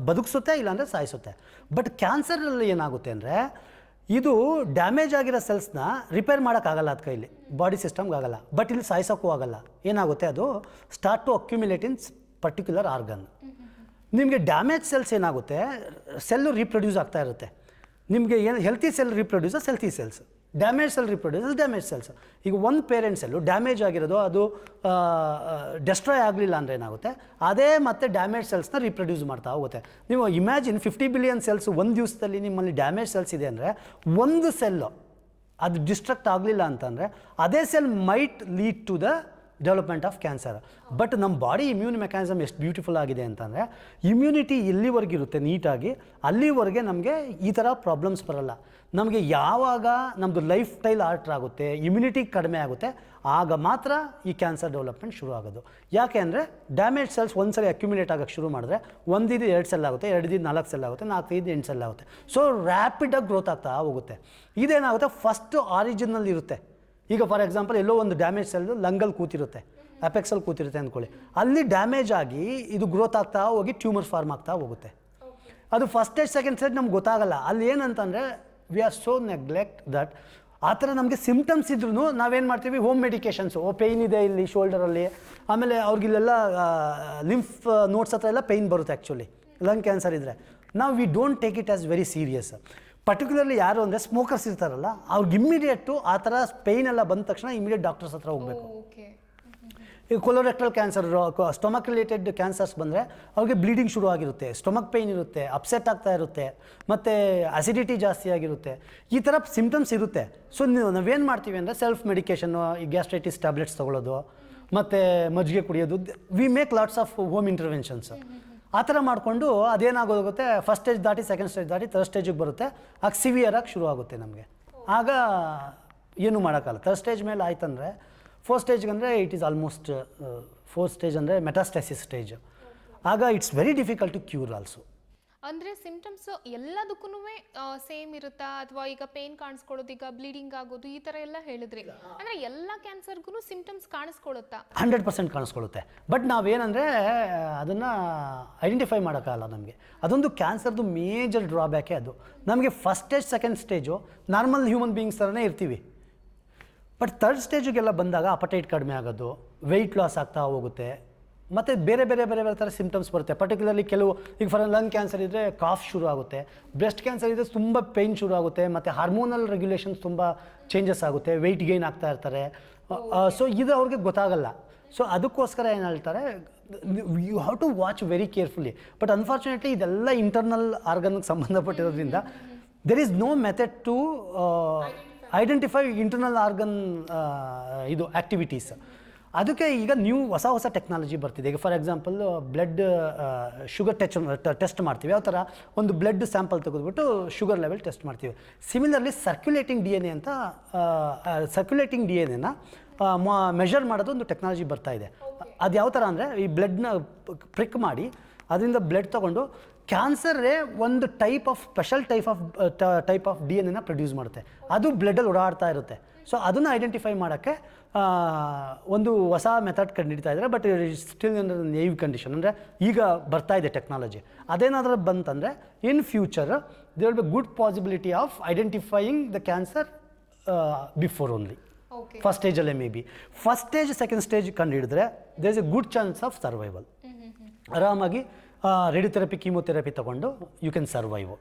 ಬದುಕಿಸುತ್ತೆ ಇಲ್ಲಾಂದರೆ ಸಾಯಿಸುತ್ತೆ. ಬಟ್ ಕ್ಯಾನ್ಸರಲ್ಲಿ ಏನಾಗುತ್ತೆ ಅಂದರೆ ಇದು ಡ್ಯಾಮೇಜ್ ಆಗಿರೋ ಸೆಲ್ಸ್ನ ರಿಪೇರ್ ಮಾಡೋಕ್ಕಾಗಲ್ಲ, ಅದು ಕೈಲಿ ಬಾಡಿ ಸಿಸ್ಟಮ್ಗೆ ಆಗಲ್ಲ. ಬಟ್ ಇಲ್ಲಿ ಸಾಯಿಸೋಕ್ಕೂ ಆಗಲ್ಲ. ಏನಾಗುತ್ತೆ, ಅದು start to accumulate in particular organ. ನಿಮಗೆ ಡ್ಯಾಮೇಜ್ ಸೆಲ್ಸ್ ಏನಾಗುತ್ತೆ, ಸೆಲ್ಲು ರೀಪ್ರೊಡ್ಯೂಸ್ ಆಗ್ತಾ ಇರುತ್ತೆ. ನಿಮಗೆ ಏನು healthy cell reproduces healthy cells, damage cell reproduces damage cells. ಈಗ ಒಂದು ಪೇರೆಂಟ್ ಸೆಲ್ಲು ಡ್ಯಾಮೇಜ್ ಆಗಿರೋದು ಅದು ಡೆಸ್ಟ್ರಾಯ್ ಆಗಲಿಲ್ಲ ಅಂದರೆ ಏನಾಗುತ್ತೆ, ಅದೇ ಮತ್ತೆ ಡ್ಯಾಮೇಜ್ ಸೆಲ್ಸ್ನ ರೀಪ್ರೊಡ್ಯೂಸ್ ಮಾಡ್ತಾ ಹೋಗುತ್ತೆ. ನೀವು ಇಮ್ಯಾಜಿನ್ 50 ಬಿಲಿಯನ್ ಸೆಲ್ಸ್ ಒಂದು ದಿವಸದಲ್ಲಿ ನಿಮ್ಮಲ್ಲಿ ಡ್ಯಾಮೇಜ್ ಸೆಲ್ಸ್ ಇದೆ ಅಂದರೆ ಒಂದು ಸೆಲ್ಲು ಅದು ಡಿಸ್ಟ್ರಕ್ಟ್ ಆಗಲಿಲ್ಲ ಅಂತಂದರೆ ಅದೇ cell might lead to the development of cancer. But ನಮ್ಮ ಬಾಡಿ ಇಮ್ಯೂನ್ ಮೆಕ್ಯಾನಿಸಮ್ ಎಷ್ಟು ಬ್ಯೂಟಿಫುಲ್ ಆಗಿದೆ ಅಂತಂದರೆ ಇಮ್ಯುನಿಟಿ ಎಲ್ಲಿವರೆಗಿರುತ್ತೆ ನೀಟಾಗಿ, ಅಲ್ಲಿವರೆಗೆ ನಮಗೆ ಈ ಥರ ಪ್ರಾಬ್ಲಮ್ಸ್ ಬರಲ್ಲ. ನಮಗೆ ಯಾವಾಗ ನಮ್ಮದು ಲೈಫ್ ಸ್ಟೈಲ್ ಆಲ್ಟರ್ ಆಗುತ್ತೆ, ಇಮ್ಯುನಿಟಿ ಕಡಿಮೆ ಆಗುತ್ತೆ, ಆಗ ಮಾತ್ರ ಈ ಕ್ಯಾನ್ಸರ್ ಡೆವಲಪ್ಮೆಂಟ್ ಶುರು ಆಗೋದು. ಯಾಕೆ ಅಂದರೆ ಡ್ಯಾಮೇಜ್ ಸೆಲ್ಸ್ ಒಂದು ಸಲ ಅಕ್ಯುಮಿಲೇಟ್ ಆಗೋಕ್ಕೆ ಶುರು ಮಾಡಿದ್ರೆ 1 ಇದು 2 ಸೆಲ್ ಆಗುತ್ತೆ, 2 ಇದು 4 ಸೆಲ್ ಆಗುತ್ತೆ, 4 ಇದು 8 ಸೆಲ್ ಆಗುತ್ತೆ. ಸೊ ರ್ಯಾಪಿಡಾಗಿ ಗ್ರೋತ್ ಆಗ್ತಾ ಹೋಗುತ್ತೆ. ಇದೇನಾಗುತ್ತೆ, ಫಸ್ಟ್ ಆರಿಜಿನಲ್ಲಿ ಇರುತ್ತೆ. ಈಗ ಫಾರ್ ಎಕ್ಸಾಂಪಲ್ ಎಲ್ಲೋ ಒಂದು ಡ್ಯಾಮೇಜ್ ಸೆಲ್ ಲಂಗಲ್ಲಿ ಕೂತಿರುತ್ತೆ, ಅಪೆಕ್ಸಲ್ಲಿ ಕೂತಿರುತ್ತೆ ಅಂದ್ಕೊಳ್ಳಿ, ಅಲ್ಲಿ ಡ್ಯಾಮೇಜ್ ಆಗಿ ಇದು ಗ್ರೋತ್ ಆಗ್ತಾ ಹೋಗಿ ಟ್ಯೂಮರ್ ಫಾರ್ಮ್ ಆಗ್ತಾ ಹೋಗುತ್ತೆ. ಅದು ಫಸ್ಟ್ ಸ್ಟೇಜ್ ಸೆಕೆಂಡ್ ಸ್ಟೇಜ್ ನಮ್ಗೆ ಗೊತ್ತಾಗಲ್ಲ. ಅಲ್ಲಿ ಏನಂತಂದರೆ we are so neglect that ಆ ಥರ ನಮಗೆ ಸಿಮ್ಟಮ್ಸ್ ಇದ್ರೂ ನಾವೇನು ಮಾಡ್ತೀವಿ, ಹೋಮ್ ಮೆಡಿಕೇಷನ್ಸು, ಪೇಯ್ನ್ ಇದೆ ಇಲ್ಲಿ ಶೋಲ್ಡರಲ್ಲಿ, ಆಮೇಲೆ ಅವ್ರಿಗಿಲ್ಲೆಲ್ಲ ಲಿಂಫ್ ನೋಟ್ಸ್ ಹತ್ರ ಎಲ್ಲ ಪೇಯ್ನ್ ಬರುತ್ತೆ. ಆ್ಯಕ್ಚುಲಿ ಲಂಗ್ ಕ್ಯಾನ್ಸರ್ ಇದ್ದರೆ ನಾವು we don't take it as very serious. Particularly ಯಾರು ಅಂದರೆ ಸ್ಮೋಕರ್ಸ್ ಇರ್ತಾರಲ್ಲ, ಅವ್ರಿಗೆ ಇಮ್ಮಿಡಿಯೇಟು ಆ ಥರ ಪೇಯ್ನ್ ಎಲ್ಲ ಬಂದ ತಕ್ಷಣ ಇಮಿಡಿಯೇಟ್ ಡಾಕ್ಟರ್ಸ್ ಹತ್ರ ಹೋಗಬೇಕು. ಈಗ ಕೊಲೋರೆಕ್ಟಲ್ ಕ್ಯಾನ್ಸರ್, ಸ್ಟೊಮಕ್ ರಿಲೇಟೆಡ್ ಕ್ಯಾನ್ಸರ್ಸ್ ಬಂದರೆ ಅವ್ರಿಗೆ ಬ್ಲೀಡಿಂಗ್ ಶುರು ಆಗಿರುತ್ತೆ, ಸ್ಟೊಮಕ್ ಪೇಯ್ನ್ ಇರುತ್ತೆ, ಅಪ್ಸೆಟ್ ಆಗ್ತಾ ಇರುತ್ತೆ, ಮತ್ತು ಅಸಿಡಿಟಿ ಜಾಸ್ತಿ ಆಗಿರುತ್ತೆ, ಈ ಥರ ಸಿಮ್ಟಮ್ಸ್ ಇರುತ್ತೆ. ಸೊ ನಾವೇನು ಮಾಡ್ತೀವಿ ಅಂದರೆ ಸೆಲ್ಫ್ ಮೆಡಿಕೇಷನ್ನು, ಈ ಗ್ಯಾಸ್ಟ್ರೈಟಿಸ್ ಟ್ಯಾಬ್ಲೆಟ್ಸ್ ತೊಗೊಳ್ಳೋದು, ಮತ್ತು ಮಜ್ಜಿಗೆ ಕುಡಿಯೋದು, we make lots of home interventions. ಆ ಥರ ಮಾಡಿಕೊಂಡು ಅದೇನಾಗೋಗುತ್ತೆ, ಫಸ್ಟ್ ಸ್ಟೇಜ್ ದಾಟಿ ಸೆಕೆಂಡ್ ಸ್ಟೇಜ್ ದಾಟಿ ಥರ್ಡ್ ಸ್ಟೇಜಿಗೆ ಬರುತ್ತೆ, ಆಗ ಸಿವಿಯರಾಗಿ ಶುರು ಆಗುತ್ತೆ ನಮಗೆ. ಆಗ ಏನೂ ಮಾಡೋಕ್ಕಲ್ಲ. ಥರ್ಡ್ ಸ್ಟೇಜ್ ಮೇಲೆ ಆಯ್ತಂದರೆ, ಫೋರ್ತ್ ಸ್ಟೇಜ್ಗೆ ಅಂದರೆ it is almost, fourth stage ಅಂದರೆ ಮೆಟಾಸ್ಟಾಸಿಸ್ ಸ್ಟೇಜ್. ಆಗ it's very difficult to cure also. ಅಂದರೆ ಸಿಂಪ್ಟಮ್ಸ್ ಎಲ್ಲದಕ್ಕೂ ಸೇಮ್ ಇರುತ್ತಾ, ಅಥವಾ ಈಗ ಪೇನ್ ಕಾಣಿಸ್ಕೊಳ್ಳೋದು, ಈಗ ಬ್ಲೀಡಿಂಗ್ ಆಗೋದು, ಈ ಥರ ಎಲ್ಲ ಹೇಳಿದ್ರಿ. ಅಂದರೆ ಎಲ್ಲ ಕ್ಯಾನ್ಸರ್ಗೂ ಸಿಂಪ್ಟಮ್ಸ್ ಕಾಣಿಸ್ಕೊಳ್ಳುತ್ತಾ? 100% ಕಾಣಿಸ್ಕೊಳ್ಳುತ್ತೆ. ಬಟ್ ನಾವೇನಂದರೆ ಅದನ್ನು ಐಡೆಂಟಿಫೈ ಮಾಡೋಕ್ಕಾಗಲ್ಲ ನಮಗೆ. ಅದೊಂದು ಕ್ಯಾನ್ಸರ್ದು ಮೇಜರ್ ಡ್ರಾಬ್ಯಾಕೇ ಅದು. ನಮಗೆ first stage second stage normal human beings ಥರನೇ ಇರ್ತೀವಿ. ಬಟ್ ಥರ್ಡ್ ಸ್ಟೇಜಿಗೆಲ್ಲ ಬಂದಾಗ ಅಪಟೈಟ್ ಕಡಿಮೆ ಆಗೋದು, ವೆಯ್ಟ್ ಲಾಸ್ ಆಗ್ತಾ ಹೋಗುತ್ತೆ, ಮತ್ತು ಬೇರೆ ಬೇರೆ ಬೇರೆ ಬೇರೆ ಥರ ಸಿಮ್ಟಮ್ಸ್ ಬರುತ್ತೆ. ಪರ್ಟಿಕ್ಯುಲರ್ಲಿ ಕೆಲವು ಈಗ ಫಾರ್ ಲಂಗ್ ಕ್ಯಾನ್ಸರ್ ಇದ್ದರೆ ಕಾಫ್ ಶುರು ಆಗುತ್ತೆ, ಬ್ರೆಸ್ಟ್ ಕ್ಯಾನ್ಸರ್ ಇದ್ದರೆ ತುಂಬ ಪೇಯ್ನ್ ಶುರು ಆಗುತ್ತೆ, ಮತ್ತು ಹಾರ್ಮೋನಲ್ ರೆಗ್ಯುಲೇಷನ್ಸ್ ತುಂಬ ಚೇಂಜಸ್ ಆಗುತ್ತೆ, ವೆಯ್ಟ್ ಗೇನ್ ಆಗ್ತಾ ಇರ್ತಾರೆ. ಸೊ ಇದು ಅವ್ರಿಗೆ ಗೊತ್ತಾಗಲ್ಲ. ಸೊ ಅದಕ್ಕೋಸ್ಕರ ಏನು ಹೇಳ್ತಾರೆ, you have to watch very carefully. But unfortunately ಇದೆಲ್ಲ ಇಂಟರ್ನಲ್ ಆರ್ಗನ್ಗೆ ಸಂಬಂಧಪಟ್ಟಿರೋದ್ರಿಂದ there is no method to identify internal organ ಇದು ಆ್ಯಕ್ಟಿವಿಟೀಸ್. ಅದಕ್ಕೆ ಈಗ ಹೊಸ ಟೆಕ್ನಾಲಜಿ ಬರ್ತಿದೆ. ಈಗ for example blood sugar test ಮಾಡ್ತೀವಿ. ಯಾವ ಥರ ಒಂದು ಬ್ಲಡ್ ಸ್ಯಾಂಪಲ್ ತೆಗೆದುಬಿಟ್ಟು ಶುಗರ್ ಲೆವೆಲ್ ಟೆಸ್ಟ್ ಮಾಡ್ತೀವಿ. Similarly circulating D N A measure ಮಾಡೋದು ಒಂದು ಟೆಕ್ನಾಲಜಿ ಬರ್ತಾ ಇದೆ. ಅದು ಯಾವ ಥರ ಅಂದರೆ ಈ ಬ್ಲಡ್ನ ಪ್ರಿಕ್ ಮಾಡಿ ಅದರಿಂದ ಬ್ಲಡ್ ತೊಗೊಂಡು ಕ್ಯಾನ್ಸರೇ ಒಂದು special type of D N ಎನ ಪ್ರೊಡ್ಯೂಸ್ ಮಾಡುತ್ತೆ. ಅದು ಬ್ಲಡ್ಡಲ್ಲಿ ಓಡಾಡ್ತಾ ಇರುತ್ತೆ. ಸೊ ಅದನ್ನು ಐಡೆಂಟಿಫೈ ಮಾಡೋಕ್ಕೆ ಒಂದು ಹೊಸ ಮೆಥಡ್ ಕಂಡುಹಿಡ್ತಾ ಇದ್ದಾರೆ. ಬಟ್ ಸ್ಟಿಲ್ ಇನ್ ನೇವ್ ಕಂಡೀಷನ್, ಅಂದರೆ ಈಗ ಬರ್ತಾ ಇದೆ ಟೆಕ್ನಾಲಜಿ. ಅದೇನಾದರೂ ಬಂತಂದರೆ in future there will be good possibility of identifying the cancer before only. First ಸ್ಟೇಜಲ್ಲೇ may be first stage second stage ಕಂಡು ಹಿಡಿದ್ರೆ there is a good chance of survival. ಆರಾಮಾಗಿ ರೇಡಿಯೋಥೆರಪಿ ಕೀಮೋಥೆರಪಿ ತೊಗೊಂಡು ಯು ಕ್ಯಾನ್ ಸರ್ವೈವ್.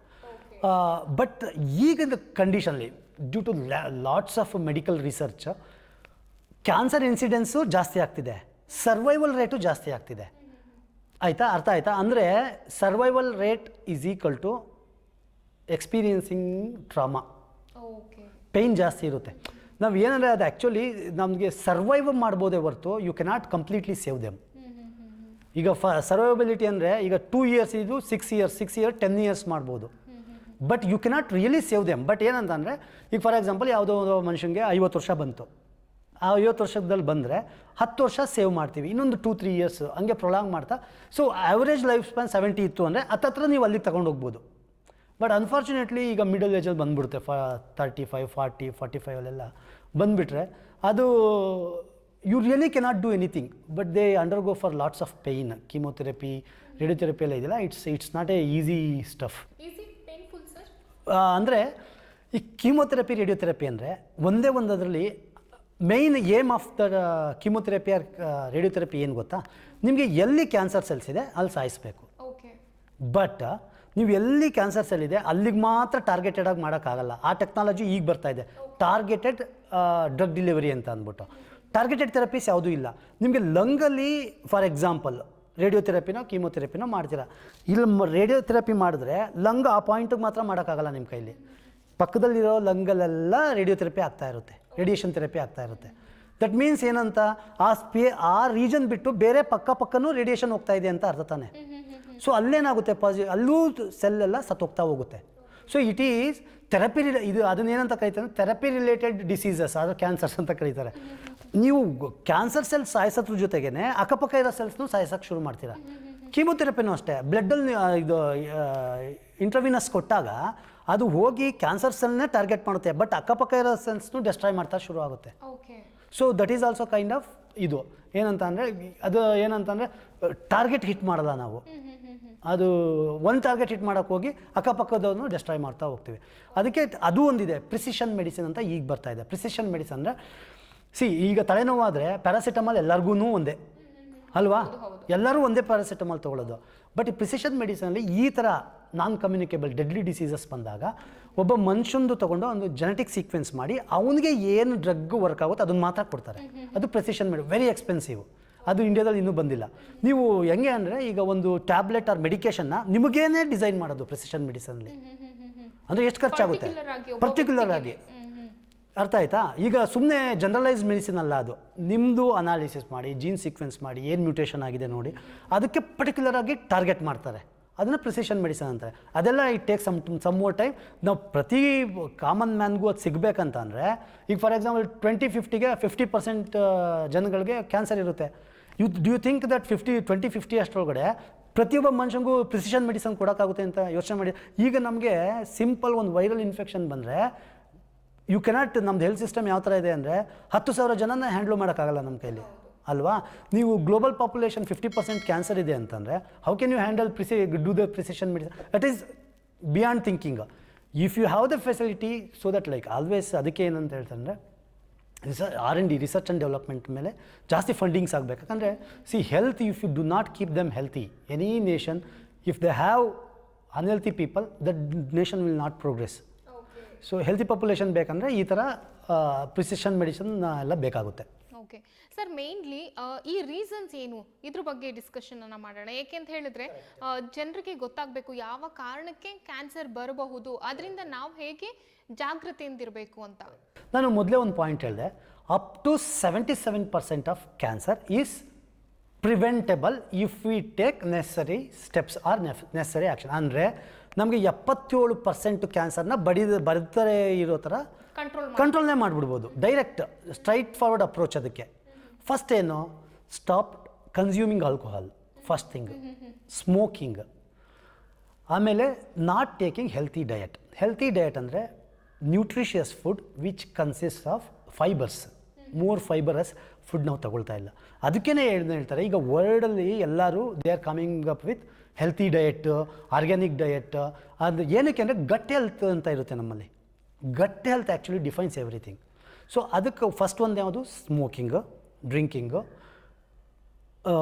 ಬಟ್ ಈಗಿನ ಕಂಡೀಷನ್ಲಿ due to lots of medical research cancer incidence ಜಾಸ್ತಿ ಆಗ್ತಿದೆ, ಸರ್ವೈವಲ್ ರೇಟು ಜಾಸ್ತಿ ಆಗ್ತಿದೆ. ಆಯಿತಾ, ಅರ್ಥ ಆಯಿತಾ? ಅಂದರೆ survival rate is equal to experiencing trauma. Pain ಜಾಸ್ತಿ ಇರುತ್ತೆ. ನಾವು ಏನಂದರೆ ಅದು ಆ್ಯಕ್ಚುಲಿ ನಮಗೆ ಸರ್ವೈವ್ ಮಾಡ್ಬೋದೇ ಹೊರತು you cannot completely save them. ಈಗ ಸರ್ವೈವಬಿಲಿಟಿ ಅಂದರೆ ಈಗ 2 years ಇದು 6 years 10 years ಮಾಡ್ಬೋದು. But you cannot really save them. But ಏನಂತಂದರೆ ಈಗ ಫಾರ್ ಎಕ್ಸಾಂಪಲ್ ಯಾವುದೋ ಮನುಷ್ಯನಿಗೆ 50 ವರ್ಷ ಬಂತು. ಆ 50 ವರ್ಷದಲ್ಲಿ ಬಂದರೆ 10 ವರ್ಷ ಸೇವ್ ಮಾಡ್ತೀವಿ, ಇನ್ನೊಂದು 2-3 years ಹಂಗೆ ಪ್ರೊಲಾಂಗ್ ಮಾಡ್ತಾ. ಸೊ ಆ್ಯಾವ್ರೇಜ್ ಲೈಫ್ ಸ್ಪ್ಯಾನ್ 70 ಇತ್ತು ಅಂದರೆ ಹತ್ತತ್ರ ನೀವು ಅಲ್ಲಿಗೆ ತಗೊಂಡೋಗ್ಬೋದು. ಬಟ್ ಅನ್ಫಾರ್ಚುನೇಟ್ಲಿ ಈಗ ಮಿಡಲ್ ಏಜಲ್ಲಿ ಬಂದುಬಿಡುತ್ತೆ, 35, 40, 45 ಅಲ್ಲೆಲ್ಲ ಬಂದುಬಿಟ್ರೆ ಅದು you really cannot do anything. But they undergo for lots of pain. Chemotherapy, radiotherapy ಎಲ್ಲ ಇದೆಯಲ್ಲ, it's not a easy stuff. ಅಂದರೆ ಈ ಕೀಮೋಥೆರಪಿ ರೇಡಿಯೋಥೆರಪಿ ಅಂದರೆ ಒಂದರಲ್ಲಿ main aim of the chemotherapy or radiotherapy ಏನು ಗೊತ್ತಾ, ನಿಮಗೆ ಎಲ್ಲಿ ಕ್ಯಾನ್ಸರ್ ಸೆಲ್ಸ್ ಇದೆ ಅಲ್ಲಿ ಸಾಯಿಸಬೇಕು. ಬಟ್ ನೀವು ಎಲ್ಲಿ ಕ್ಯಾನ್ಸರ್ ಸೆಲ್ ಇದೆ ಅಲ್ಲಿಗೆ ಮಾತ್ರ ಟಾರ್ಗೆಟೆಡ್ ಆಗಿ ಮಾಡೋಕ್ಕಾಗಲ್ಲ. ಆ ಟೆಕ್ನಾಲಜಿ ಈಗ ಬರ್ತಾ ಇದೆ, ಟಾರ್ಗೆಟೆಡ್ ಡ್ರಗ್ ಡೆಲಿವರಿ ಅಂತ ಅಂದ್ಬಿಟ್ಟು. ಟಾರ್ಗೆಟೆಡ್ ಥೆರಪೀಸ್ ಯಾವುದೂ ಇಲ್ಲ. ನಿಮಗೆ ಲಂಗಲ್ಲಿ ಫಾರ್ ಎಕ್ಸಾಂಪಲ್ ರೇಡಿಯೋಥೆರಪಿನೋ ಕೀಮೋಥೆರಪಿನೋ ಮಾಡ್ತೀರಾ. ಇಲ್ಲಿ ರೇಡಿಯೋಥೆರಪಿ ಮಾಡಿದ್ರೆ ಲಂಗ್ ಆ ಪಾಯಿಂಟಿಗೆ ಮಾತ್ರ ಮಾಡೋಕ್ಕಾಗಲ್ಲ ನಿಮ್ಮ ಕೈಲಿ. ಪಕ್ಕದಲ್ಲಿರೋ ಲಂಗಲ್ಲೆಲ್ಲ ರೇಡಿಯೋಥೆರಪಿ ಆಗ್ತಾ ಇರುತ್ತೆ, ರೇಡಿಯೇಷನ್ ಥೆರಪಿ ಆಗ್ತಾ ಇರುತ್ತೆ. ದಟ್ ಮೀನ್ಸ್ ಏನಂತ, ಆ ರೀಜನ್ ಬಿಟ್ಟು ಬೇರೆ ಪಕ್ಕನೂ ರೇಡಿಯೇಷನ್ ಹೋಗ್ತಾ ಇದೆ ಅಂತ ಅರ್ಥ ತಾನೆ. ಸೊ ಅಲ್ಲೇನಾಗುತ್ತೆ, ಅಲ್ಲೂ ಸೆಲ್ಲೆಲ್ಲ ಸತ್ತೋಗ್ತಾ ಹೋಗುತ್ತೆ. ಸೊ ಇಟ್ ಈಸ್ ಥೆರಪಿ ಇದು ಅದನ್ನೇನಂತ ಕರೀತಾರೆ, ಥೆರಪಿ ರಿಲೇಟೆಡ್ ಡಿಸೀಸಸ್, ಅದು ಕ್ಯಾನ್ಸರ್ಸ್ ಅಂತ ಕರೀತಾರೆ. ನೀವು ಕ್ಯಾನ್ಸರ್ ಸೆಲ್ಸ್ ಸಾಯಿಸೋದ್ರ ಜೊತೆಗೇ ಅಕ್ಕಪಕ್ಕ ಇರೋ ಸೆಲ್ಸ್ನೂ ಸಾಯಿಸೋಕ್ಕೆ ಶುರು ಮಾಡ್ತೀರಾ. ಕೀಮೋಥೆರಪಿನೂ ಅಷ್ಟೇ, ಬ್ಲಡ್ಡಲ್ಲಿ ಇದು ಇಂಟ್ರವಿನಸ್ ಕೊಟ್ಟಾಗ ಅದು ಹೋಗಿ ಕ್ಯಾನ್ಸರ್ ಸೆಲ್ನೇ ಟಾರ್ಗೆಟ್ ಮಾಡುತ್ತೆ, ಬಟ್ ಅಕ್ಕಪಕ್ಕ ಇರೋ ಸೆಲ್ಸ್ನೂ ಡೆಸ್ಟ್ರಾಯ್ ಮಾಡ್ತಾ ಶುರು ಆಗುತ್ತೆ. So that is also kind of ಇದು ಏನಂತಂದರೆ ಟಾರ್ಗೆಟ್ ಹಿಟ್ ಮಾಡಲ್ಲ ನಾವು. ಅದು ಒಂದು ಟಾರ್ಗೆಟ್ ಹಿಟ್ ಮಾಡೋಕ್ಕೆ ಹೋಗಿ ಅಕ್ಕಪಕ್ಕದವನು ಡೆಸ್ಟ್ರಾಯ್ ಮಾಡ್ತಾ ಹೋಗ್ತೀವಿ. ಅದಕ್ಕೆ ಅದು ಒಂದಿದೆ, ಪ್ರಿಸಿಷನ್ ಮೆಡಿಸಿನ್ ಅಂತ ಈಗ ಬರ್ತಾ ಇದೆ. ಪ್ರಿಸಿಷನ್ ಮೆಡಿಸಿನ್ ಅಂದರೆ ಈಗ ತಲೆನೋವಾದರೆ ಪ್ಯಾರಾಸಿಟಮಾಲ್ ಎಲ್ಲರಿಗೂ ಒಂದೇ ಅಲ್ವಾ, ಎಲ್ಲರೂ ಒಂದೇ ಪ್ಯಾರಾಸಿಟಮಾಲ್ ತೊಗೊಳ್ಳೋದು. ಬಟ್ ಈ ಪ್ರಿಸಿಷನ್ ಮೆಡಿಸಿನಲ್ಲಿ ಈ ಥರ ನಾನ್ ಕಮ್ಯುನಿಕೇಬಲ್ ಡೆಡ್ಲಿ ಡಿಸೀಸಸ್ ಬಂದಾಗ ಒಬ್ಬ ಮನುಷ್ಯಂದು ತೊಗೊಂಡು ಒಂದು ಜೆನೆಟಿಕ್ ಸೀಕ್ವೆನ್ಸ್ ಮಾಡಿ ಅವನಿಗೆ ಏನು ಡ್ರಗ್ ವರ್ಕ್ ಆಗುತ್ತೆ ಅದನ್ನು ಮಾತ್ರ ಕೊಡ್ತಾರೆ. ಅದು ಪ್ರಿಸಿಷನ್ ವೆರಿ ಎಕ್ಸ್ಪೆನ್ಸಿವ್. ಅದು ಇಂಡಿಯಾದಲ್ಲಿ ಇನ್ನೂ ಬಂದಿಲ್ಲ. ನೀವು ಹೆಂಗೆ ಅಂದರೆ ಈಗ ಒಂದು ಟ್ಯಾಬ್ಲೆಟ್ ಆರ್ ಮೆಡಿಕೇಷನ್ನ ನಿಮಗೇನೆ ಡಿಸೈನ್ ಮಾಡೋದು ಪ್ರಿಸಿಷನ್ ಮೆಡಿಸನಲ್ಲಿ. ಅಂದರೆ ಎಷ್ಟು ಖರ್ಚಾಗುತ್ತೆ ಪರ್ಟಿಕ್ಯುಲರ್ ಆಗಿ, ಅರ್ಥ ಆಯ್ತಾ? ಈಗ ಸುಮ್ಮನೆ ಜನರಲೈಸ್ ಮೆಡಿಸಿನ್ ಅಲ್ಲ, ಅದು ನಿಮ್ಮದು ಅನಾಲಿಸಿಸ್ ಮಾಡಿ ಜೀನ್ ಸೀಕ್ವೆನ್ಸ್ ಮಾಡಿ ಏನು ಮ್ಯೂಟೇಷನ್ ಆಗಿದೆ ನೋಡಿ ಅದಕ್ಕೆ ಪರ್ಟಿಕ್ಯುಲರ್ ಆಗಿ ಟಾರ್ಗೆಟ್ ಮಾಡ್ತಾರೆ. ಅದನ್ನು ಪ್ರಿಸಿಷನ್ ಮೆಡಿಸಿನ್ ಅಂತಾರೆ. ಅದೆಲ್ಲ it take some more time. ನಾವು ಪ್ರತಿ ಕಾಮನ್ ಮ್ಯಾನ್ಗೂ ಅದು ಸಿಗಬೇಕಂತ ಅಂದರೆ ಈಗ ಫಾರ್ ಎಕ್ಸಾಂಪಲ್ 2050ಗೆ 50% ಜನಗಳಿಗೆ ಕ್ಯಾನ್ಸರ್ ಇರುತ್ತೆ. ಡು ಯು ಥಿಂಕ್ ದಟ್ 2050 ಅಷ್ಟರೊಳಗಡೆ ಪ್ರತಿಯೊಬ್ಬ ಮನುಷ್ಯನಿಗೂ ಪ್ರಿಸಿಷನ್ ಮೆಡಿಸಿನ್ ಕೊಡೋಕ್ಕಾಗುತ್ತೆ ಅಂತ ಯೋಚನೆ ಮಾಡಿ. ಈಗ ನಮಗೆ ಸಿಂಪಲ್ ಒಂದು ವೈರಲ್ ಇನ್ಫೆಕ್ಷನ್ ಬಂದರೆ ಯು ಕೆನಾಟ್, ನಮ್ದು ಹೆಲ್ತ್ ಸಿಸ್ಟಮ್ ಯಾವ ಥರ ಇದೆ ಅಂದರೆ 10,000 ಜನನ ಹ್ಯಾಂಡ್ಲ್ ಮಾಡೋಕ್ಕಾಗಲ್ಲ ನಮ್ಮ ಕೈಲಿ ಅಲ್ವಾ. ನೀವು ಗ್ಲೋಬಲ್ ಪಾಪ್ಯುಲೇಷನ್ 50% ಕ್ಯಾನ್ಸರ್ ಇದೆ ಅಂತಂದರೆ how can you handle do the precision medicine? That is beyond thinking. If you have the facility so that like always. ಅದಕ್ಕೆ ಏನಂತ ಹೇಳ್ತಾರೆ R&D ರಿಸರ್ಚ್ ಆ್ಯಂಡ್ ಡೆವಲಪ್ಮೆಂಟ್ ಮೇಲೆ ಜಾಸ್ತಿ ಫಂಡಿಂಗ್ಸ್ ಆಗಬೇಕು. ಯಾಕಂದರೆ health, if you do not keep them healthy, any nation if they have unhealthy people, the nation will not progress. So healthy population ಬೇಕಂದರೆ ಈ ಥರ ಪ್ರಿಸಿಷನ್ ಮೆಡಿಸಿನ್ ಎಲ್ಲ ಬೇಕಾಗುತ್ತೆ. ಓಕೆ ಸರ್, ಮೇನ್ಲಿ ಈ ರೀಸನ್ಸ್ ಏನು ಇದ್ರ ಬಗ್ಗೆ ಡಿಸ್ಕಷನನ್ನು ಮಾಡೋಣ. ಏಕೆಂತ ಹೇಳಿದ್ರೆ ಜನರಿಗೆ ಗೊತ್ತಾಗಬೇಕು ಯಾವ ಕಾರಣಕ್ಕೆ ಕ್ಯಾನ್ಸರ್ ಬರಬಹುದು, ಅದರಿಂದ ನಾವು ಹೇಗೆ ಜಾಗೃತಿಯಿಂದಿರಬೇಕು ಅಂತ. ನಾನು ಮೊದಲೇ ಒಂದು ಪಾಯಿಂಟ್ ಹೇಳಿದೆ, up to 77% of cancer is preventable if we take necessary steps or necessary action. ಅಂದರೆ ನಮಗೆ 77% ಕ್ಯಾನ್ಸರ್ನ ಬರ್ತಾರೆ ಇರೋ ಥರ ಕಂಟ್ರೋಲ್ನೇ ಮಾಡಿಬಿಡ್ಬೋದು. ಡೈರೆಕ್ಟ್ ಸ್ಟ್ರೈಟ್ ಫಾರ್ವರ್ಡ್ ಅಪ್ರೋಚ್ ಅದಕ್ಕೆ. ಫಸ್ಟ್ ಏನು, stop consuming alcohol, first thing. Smoking, ಆಮೇಲೆ not taking healthy diet. Healthy diet ಅಂದರೆ nutritious food which consist of fibres. More fibrous food ನಾವು ತಗೊಳ್ತಾ ಇಲ್ಲ. ಅದಕ್ಕೇ ಹೇಳ್ತಾರೆ ಈಗ ವರ್ಲ್ಡಲ್ಲಿ ಎಲ್ಲರೂ they are coming up with healthy diet, organic diet. ಅದು ಏನಕ್ಕೆ ಅಂದರೆ ಗಟ್ ಹೆಲ್ತ್ ಅಂತ ಇರುತ್ತೆ ನಮ್ಮಲ್ಲಿ. Gut health actually defines everything. So ಅದಕ್ಕೆ ಫಸ್ಟ್ ಒಂದು ಯಾವುದು, smoking, drinking,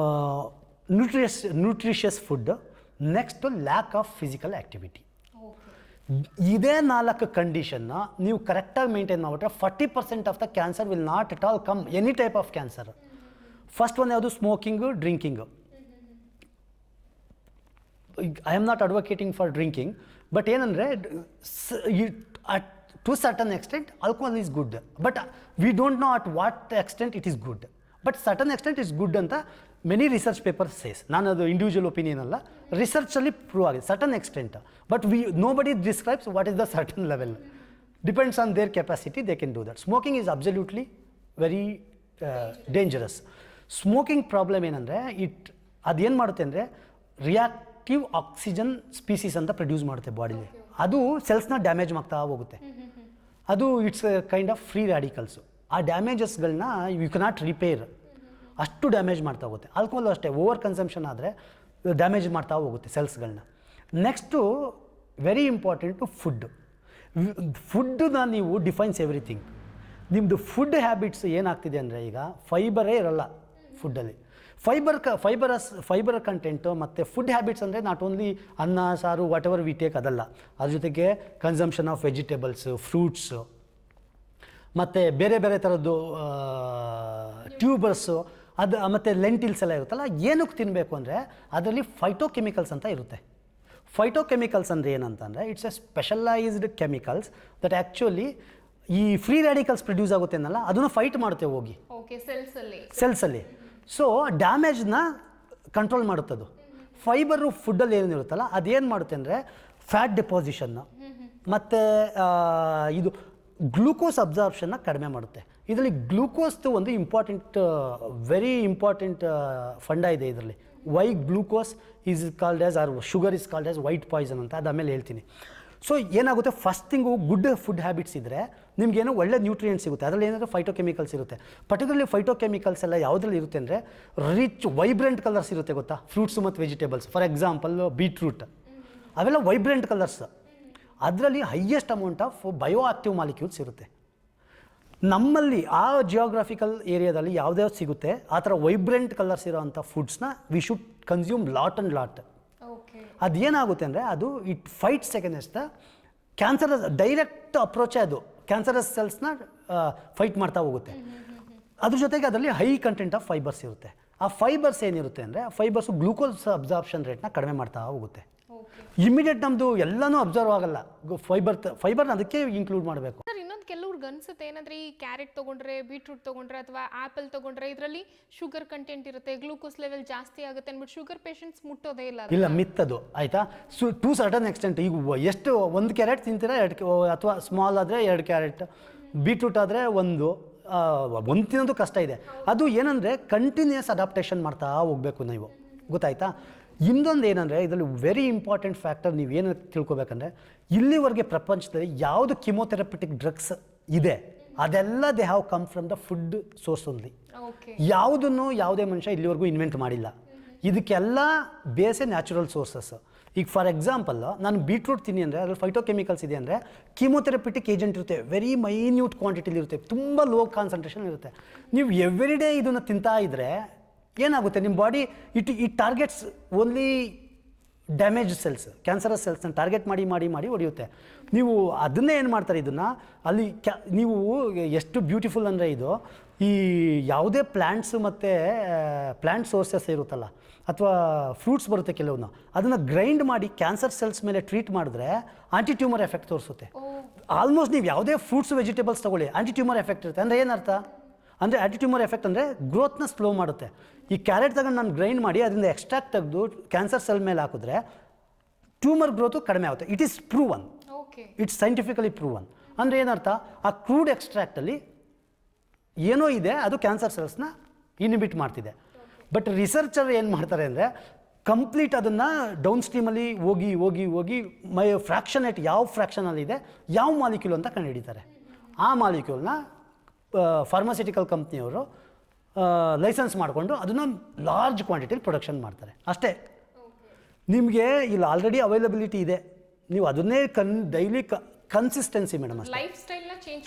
nutritious food. Next lack of physical activity. ಇದೇ 4 ಕಂಡೀಷನ್ನ ನೀವು ಕರೆಕ್ಟಾಗಿ ಮೇಂಟೈನ್ ಮಾಡಿಬಿಟ್ರೆ 40% of the cancer will not at all come, any type of cancer. First ಒಂದು ಯಾವುದು, smoking, drinking. I am not advocating for drinking, but ಏನಂದರೆ to certain extent alcohol is good, but we don't know at what extent it is good. But certain extent is good ಅಂತ ಮೆನಿ ರಿಸರ್ಚ್ ಪೇಪರ್ಸ್ ಸೇಸ್. ನಾನು ಅದು ಇಂಡಿವಿಜುವಲ್ ಒಪಿನಿಯನ್ ಅಲ್ಲ, ರಿಸರ್ಚಲ್ಲಿ ಪ್ರೂವ್ ಆಗಿದೆ ಸರ್ಟನ್ ಎಕ್ಸ್ಟೆಂಟ್. ಬಟ್ ನೋ ಬಡಿ describes what is the certain level. Depends on there capacity, they can do that. Smoking is absolutely very dangerous. Smoking problem ಏನಂದರೆ ಅದೇನು ಮಾಡುತ್ತೆ ಅಂದರೆ ರಿಯಾಕ್ಟಿವ್ ಆಕ್ಸಿಜನ್ ಸ್ಪೀಸೀಸ್ ಅಂತ ಪ್ರೊಡ್ಯೂಸ್ ಮಾಡುತ್ತೆ ಬಾಡಿಲಿ. ಅದು ಸೆಲ್ಸ್ನ ಡ್ಯಾಮೇಜ್ ಮಾಡ್ತಾ ಹೋಗುತ್ತೆ. ಅದು it's kind of free radicals. ಆ ಡ್ಯಾಮೇಜಸ್ಗಳನ್ನ ಯು ಕೆನಾಟ್ ರಿಪೇರ್, ಅಷ್ಟು ಡ್ಯಾಮೇಜ್ ಮಾಡ್ತಾ ಹೋಗುತ್ತೆ. ಆಲ್ಕೋಹಾಲ್ ಅಷ್ಟೇ, ಓವರ್ ಕನ್ಸಂಪ್ಷನ್ ಆದರೆ ಡ್ಯಾಮೇಜ್ ಮಾಡ್ತಾ ಹೋಗುತ್ತೆ ಸೆಲ್ಸ್ಗಳನ್ನ. Next very important food. ಫುಡ್ಡನ್ನ ನೀವು ಡಿಫೈನ್ಸ್ ಎವ್ರಿಥಿಂಗ್. ನಿಮ್ಮದು ಫುಡ್ ಹ್ಯಾಬಿಟ್ಸ್ ಏನಾಗ್ತಿದೆ ಅಂದರೆ ಈಗ ಫೈಬರೇ ಇರಲ್ಲ ಫುಡ್ಡಲ್ಲಿ. ಫೈಬರ್ ಕಂಟೆಂಟು ಮತ್ತು ಫುಡ್ ಹ್ಯಾಬಿಟ್ಸ್ ಅಂದರೆ ನಾಟ್ ಓನ್ಲಿ ಅನ್ನ ಸಾರು ವಾಟ್ ಎವರ್ ವಿ ಟೇಕ್ ಅದಲ್ಲ, ಅದ್ರ ಜೊತೆಗೆ ಕನ್ಸಂಪ್ಷನ್ ಆಫ್ ವೆಜಿಟೇಬಲ್ಸು, ಫ್ರೂಟ್ಸು, ಮತ್ತು ಬೇರೆ ಬೇರೆ ಥರದ್ದು ಟ್ಯೂಬರ್ಸು, ಅದು ಮತ್ತು ಲೆಂಟಿಲ್ಸ್ ಎಲ್ಲ ಇರುತ್ತಲ್ಲ. ಏನಕ್ಕೆ ತಿನ್ನಬೇಕು ಅಂದರೆ ಅದರಲ್ಲಿ ಫೈಟೋಕೆಮಿಕಲ್ಸ್ ಅಂತ ಇರುತ್ತೆ. ಫೈಟೋಕೆಮಿಕಲ್ಸ್ ಅಂದರೆ ಏನಂತಂದರೆ it's a specialised chemicals that actually ಈ ಫ್ರೀ ರ್ಯಾಡಿಕಲ್ಸ್ ಪ್ರೊಡ್ಯೂಸ್ ಆಗುತ್ತೆ ಅನ್ನಲ್ಲ, ಅದನ್ನು ಫೈಟ್ ಮಾಡುತ್ತೆ ಹೋಗಿ ಸೆಲ್ಸಲ್ಲಿ. ಸೊ ಡ್ಯಾಮೇಜ್ನ ಕಂಟ್ರೋಲ್ ಮಾಡುತ್ತದು. ಫೈಬರು ಫುಡ್ಡಲ್ಲಿ ಏನಿರುತ್ತಲ್ಲ ಅದೇನು ಮಾಡುತ್ತೆ ಅಂದರೆ ಫ್ಯಾಟ್ ಡೆಪಾಸಿಷನ್ನು ಮತ್ತು ಇದು ಗ್ಲೂಕೋಸ್ ಅಬ್ಸಾರ್ಪ್ಷನ್ನ ಕಡಿಮೆ ಮಾಡುತ್ತೆ. ಇದರಲ್ಲಿ ಗ್ಲೂಕೋಸ್ದು ಒಂದು ವೆರಿ ಇಂಪಾರ್ಟೆಂಟ್ ಫಂಡ ಇದೆ ಇದರಲ್ಲಿ. Why glucose is called as or sugar is called as white poison ಅಂತ, ಅದು ಆಮೇಲೆ ಹೇಳ್ತೀನಿ. ಸೊ ಏನಾಗುತ್ತೆ, first thing good food habits ಇದ್ದರೆ ನಿಮಗೇನೋ ಒಳ್ಳೆ ನ್ಯೂಟ್ರಿಯೆಂಟ್ಸ್ ಸಿಗುತ್ತೆ. ಅದರಲ್ಲಿ ಏನಾದರೂ ಫೈಟೋಕೆಮಿಕಲ್ಸ್ ಇರುತ್ತೆ. ಪರ್ಟಿಕ್ಯುಲರ್ಲಿ ಫೈಟೋಕೆಮಿಕಲ್ಸ್ ಎಲ್ಲ ಯಾವುದ್ರಲ್ಲಿ ಇರುತ್ತೆ ಅಂದರೆ ರಿಚ್ ವೈಬ್ರೆಂಟ್ ಕಲರ್ಸ್ ಇರುತ್ತೆ ಗೊತ್ತಾ, ಫ್ರೂಟ್ಸು ಮತ್ತು ವೆಜಿಟೇಬಲ್ಸ್. ಫಾರ್ ಎಕ್ಸಾಂಪಲ್ ಬೀಟ್ರೂಟ್, ಅವೆಲ್ಲ ವೈಬ್ರೆಂಟ್ ಕಲರ್ಸ್. ಅದರಲ್ಲಿ highest amount of bio active molecules ಇರುತ್ತೆ. ನಮ್ಮಲ್ಲಿ ಆ ಜಿಯೋಗ್ರಾಫಿಕಲ್ ಏರಿಯಾದಲ್ಲಿ ಯಾವುದ್ಯಾವ್ದು ಸಿಗುತ್ತೆ ಆ ಥರ ವೈಬ್ರೆಂಟ್ ಕಲರ್ಸ್ ಇರೋವಂಥ ಫುಡ್ಸ್ನ we should consume lot and lot. ಅದೇನಾಗುತ್ತೆ ಅಂದರೆ ಅದು it fights against the cancerous direct ಅಪ್ರೋಚೇ. ಅದು ಕ್ಯಾನ್ಸರಸ್ ಸೆಲ್ಸ್ನ ಫೈಟ್ ಮಾಡ್ತಾ ಹೋಗುತ್ತೆ. ಅದ್ರ ಜೊತೆಗೆ ಅದರಲ್ಲಿ ಹೈ ಕಂಟೆಂಟ್ ಆಫ್ ಫೈಬರ್ಸ್ ಇರುತ್ತೆ. ಆ ಫೈಬರ್ಸ್ ಏನಿರುತ್ತೆ ಅಂದರೆ ಆ ಫೈಬರ್ಸು ಗ್ಲೂಕೋಸ್ ಅಬ್ಸಾರ್ಪ್ಷನ್ ರೇಟ್ನ ಕಡಿಮೆ ಮಾಡ್ತಾ ಹೋಗುತ್ತೆ. ಇಮಿಡಿಯೇಟ್ ನಮ್ಮದು ಎಲ್ಲನೂ ಅಬ್ಸರ್ವ್ ಆಗಲ್ಲ. ಫೈಬರ್ನ ಅದಕ್ಕೆ ಇನ್ಕ್ಲೂಡ್ ಮಾಡಬೇಕು. ಸರ್, ಇನ್ನೊಂದು ಕೆಲವ್ರಿಗೆ ಅನ್ಸುತ್ತೆ ಏನಂದ್ರೆ ಈ ಕ್ಯಾರೆಟ್ ತೊಗೊಂಡ್ರೆ, ಬೀಟ್ರೂಟ್ ತೊಗೊಂಡ್ರೆ ಅಥವಾ ಆ್ಯಪಲ್ ತೊಗೊಂಡ್ರೆ ಇದರಲ್ಲಿ ಶುಗರ್ ಕಂಟೆಂಟ್ ಇರುತ್ತೆ, ಗ್ಲೂಕೋಸ್ ಲೆವೆಲ್ ಜಾಸ್ತಿ ಆಗುತ್ತೆ ಅಂದ್ಬಿಟ್ಟು ಶುಗರ್ ಪೇಷಂಟ್ಸ್ ಮುಟ್ಟೋದೇ ಇಲ್ಲ. ಮಿತ್ತದು ಆಯಿತಾ. To certain extent. ಈಗ ಎಷ್ಟು ಒಂದು ಕ್ಯಾರೆಟ್ ತಿಂತೀರಾ, ಅಥವಾ ಸ್ಮಾಲ್ ಆದರೆ 2 ಕ್ಯಾರೆಟ್, ಬೀಟ್ರೂಟ್ ಆದರೆ ಒಂದು ತಿನ್ನೋದು ಕಷ್ಟ ಇದೆ. ಅದು ಏನಂದರೆ ಕಂಟಿನ್ಯೂಸ್ ಅಡಾಪ್ಟೇಷನ್ ಮಾಡ್ತಾ ಹೋಗಬೇಕು ನೀವು, ಗೊತ್ತಾಯ್ತಾ. ಇನ್ನೊಂದು ಏನಂದರೆ ಇದರಲ್ಲಿ ವೆರಿ ಇಂಪಾರ್ಟೆಂಟ್ ಫ್ಯಾಕ್ಟರ್ ನೀವೇನು ತಿಳ್ಕೊಬೇಕಂದ್ರೆ, ಇಲ್ಲಿವರೆಗೆ ಪ್ರಪಂಚದಲ್ಲಿ ಯಾವುದು ಕಿಮೋಥೆರಪಿಟಿಕ್ ಡ್ರಗ್ಸ್ ಇದೆ ಅದೆಲ್ಲ they have come from the food source only. ಯಾವುದನ್ನು ಯಾವುದೇ ಮನುಷ್ಯ ಇಲ್ಲಿವರೆಗೂ ಇನ್ವೆಂಟ್ ಮಾಡಿಲ್ಲ. ಇದಕ್ಕೆಲ್ಲ ಬೇಸೇ ನ್ಯಾಚುರಲ್ ಸೋರ್ಸಸ್. ಈಗ ಫಾರ್ ಎಕ್ಸಾಂಪಲ್ ನಾನು ಬೀಟ್ರೂಟ್ ತಿನ್ನಿ ಅಂದರೆ ಅದ್ರಲ್ಲಿ ಫೈಟೋಕೆಮಿಕಲ್ಸ್ ಇದೆ ಅಂದರೆ ಕೀಮೋಥೆರಪಿಟಿಕ್ ಏಜೆಂಟ್ ಇರುತ್ತೆ, ವೆರಿ ಮೈನ್ಯೂಟ್ ಕ್ವಾಂಟಿಟಿಲಿ ಇರುತ್ತೆ, ತುಂಬ ಲೋ ಕಾನ್ಸಂಟ್ರೇಷನ್ ಇರುತ್ತೆ. ನೀವು ಎವ್ರಿ ಡೇ ಇದನ್ನು ತಿಂತಾ ಇದ್ದರೆ ಏನಾಗುತ್ತೆ, ನಿಮ್ಮ body it targets only damage cells, cancerous ಸೆಲ್ಸ್ನ ಟಾರ್ಗೆಟ್ ಮಾಡಿ ಮಾಡಿ ಮಾಡಿ ಹೊಡೆಯುತ್ತೆ. ನೀವು ಅದನ್ನೇ ಏನು ಮಾಡ್ತಾರೆ, ಇದನ್ನು ಅಲ್ಲಿ ನೀವು ಎಷ್ಟು ಬ್ಯೂಟಿಫುಲ್ ಅಂದರೆ ಇದು ಈ ಯಾವುದೇ ಪ್ಲ್ಯಾಂಟ್ಸು ಮತ್ತು ಪ್ಲ್ಯಾಂಟ್ ಸೋರ್ಸಸ್ ಇರುತ್ತಲ್ಲ ಅಥವಾ ಫ್ರೂಟ್ಸ್ ಬರುತ್ತೆ ಕೆಲವನ್ನ, ಅದನ್ನು ಗ್ರೈಂಡ್ ಮಾಡಿ ಕ್ಯಾನ್ಸರ್ ಸೆಲ್ಸ್ ಮೇಲೆ ಟ್ರೀಟ್ ಮಾಡಿದ್ರೆ ಆಂಟಿ ಟ್ಯೂಮರ್ ಎಫೆಕ್ಟ್ ತೋರಿಸುತ್ತೆ. ಆಲ್ಮೋಸ್ಟ್ ನೀವು ಯಾವುದೇ ಫ್ರೂಟ್ಸ್ ವೆಜಿಟೇಬಲ್ಸ್ ತೊಗೊಳ್ಳಿ ಆಂಟಿ ಟ್ಯೂಮರ್ ಎಫೆಕ್ಟ್ ಇರುತ್ತೆ. ಅಂದರೆ ಏನರ್ಥ ಅಂದರೆ ಆಂಟಿ ಟ್ಯೂಮರ್ ಎಫೆಕ್ಟ್ ಅಂದರೆ ಗ್ರೋತ್ನ ಸ್ಲೋ ಮಾಡುತ್ತೆ. ಈ ಕ್ಯಾರೆಟ್ ತಗೊಂಡು ನಾನು ಗ್ರೈಂಡ್ ಮಾಡಿ ಅದರಿಂದ ಎಕ್ಸ್ಟ್ರಾಕ್ಟ್ ತೆಗೆದು ಕ್ಯಾನ್ಸರ್ ಸೆಲ್ ಮೇಲೆ ಹಾಕಿದ್ರೆ ಟ್ಯೂಮರ್ ಗ್ರೋತು ಕಡಿಮೆ ಆಗುತ್ತೆ. It is proven, it's scientifically proven. ಅಂದರೆ ಏನರ್ಥ, ಆ ಕ್ರೂಡ್ ಎಕ್ಸ್ಟ್ರಾಕ್ಟಲ್ಲಿ ಏನೋ ಇದೆ, ಅದು ಕ್ಯಾನ್ಸರ್ ಸೆಲ್ಸ್ನ ಇನ್ಹಿಬಿಟ್ ಮಾಡ್ತಿದೆ. ಬಟ್ ರಿಸರ್ಚರ್ ಏನು ಮಾಡ್ತಾರೆ ಅಂದರೆ ಕಂಪ್ಲೀಟ್ ಅದನ್ನು ಡೌನ್ ಸ್ಟ್ರೀಮಲ್ಲಿ ಹೋಗಿ ಹೋಗಿ ಹೋಗಿ ಫ್ರ್ಯಾಕ್ಷನೇಟ್ ಯಾವ ಫ್ರ್ಯಾಕ್ಷನಲ್ಲಿದೆ ಯಾವ ಮಾಲಿಕ್ಯೂಲ್ ಅಂತ ಕಂಡುಹಿಡಿತಾರೆ. ಆ ಮಾಲಿಕ್ಯೂಲ್ನ ಫಾರ್ಮಾಸ್ಯೂಟಿಕಲ್ ಕಂಪ್ನಿಯವರು ಲೈಸೆನ್ಸ್ ಮಾಡಿಕೊಂಡು ಅದನ್ನು ಲಾರ್ಜ್ ಕ್ವಾಂಟಿಟಿಲಿ ಪ್ರೊಡಕ್ಷನ್ ಮಾಡ್ತಾರೆ ಅಷ್ಟೇ. ನಿಮಗೆ ಇಲ್ಲಿ ಆಲ್ರೆಡಿ ಅವೈಲಬಿಲಿಟಿ ಇದೆ, ನೀವು ಅದನ್ನೇ ಡೈಲಿ ಕನ್ಸಿಸ್ಟೆನ್ಸಿ ಮೇಡಮ್ ಅಷ್ಟೇ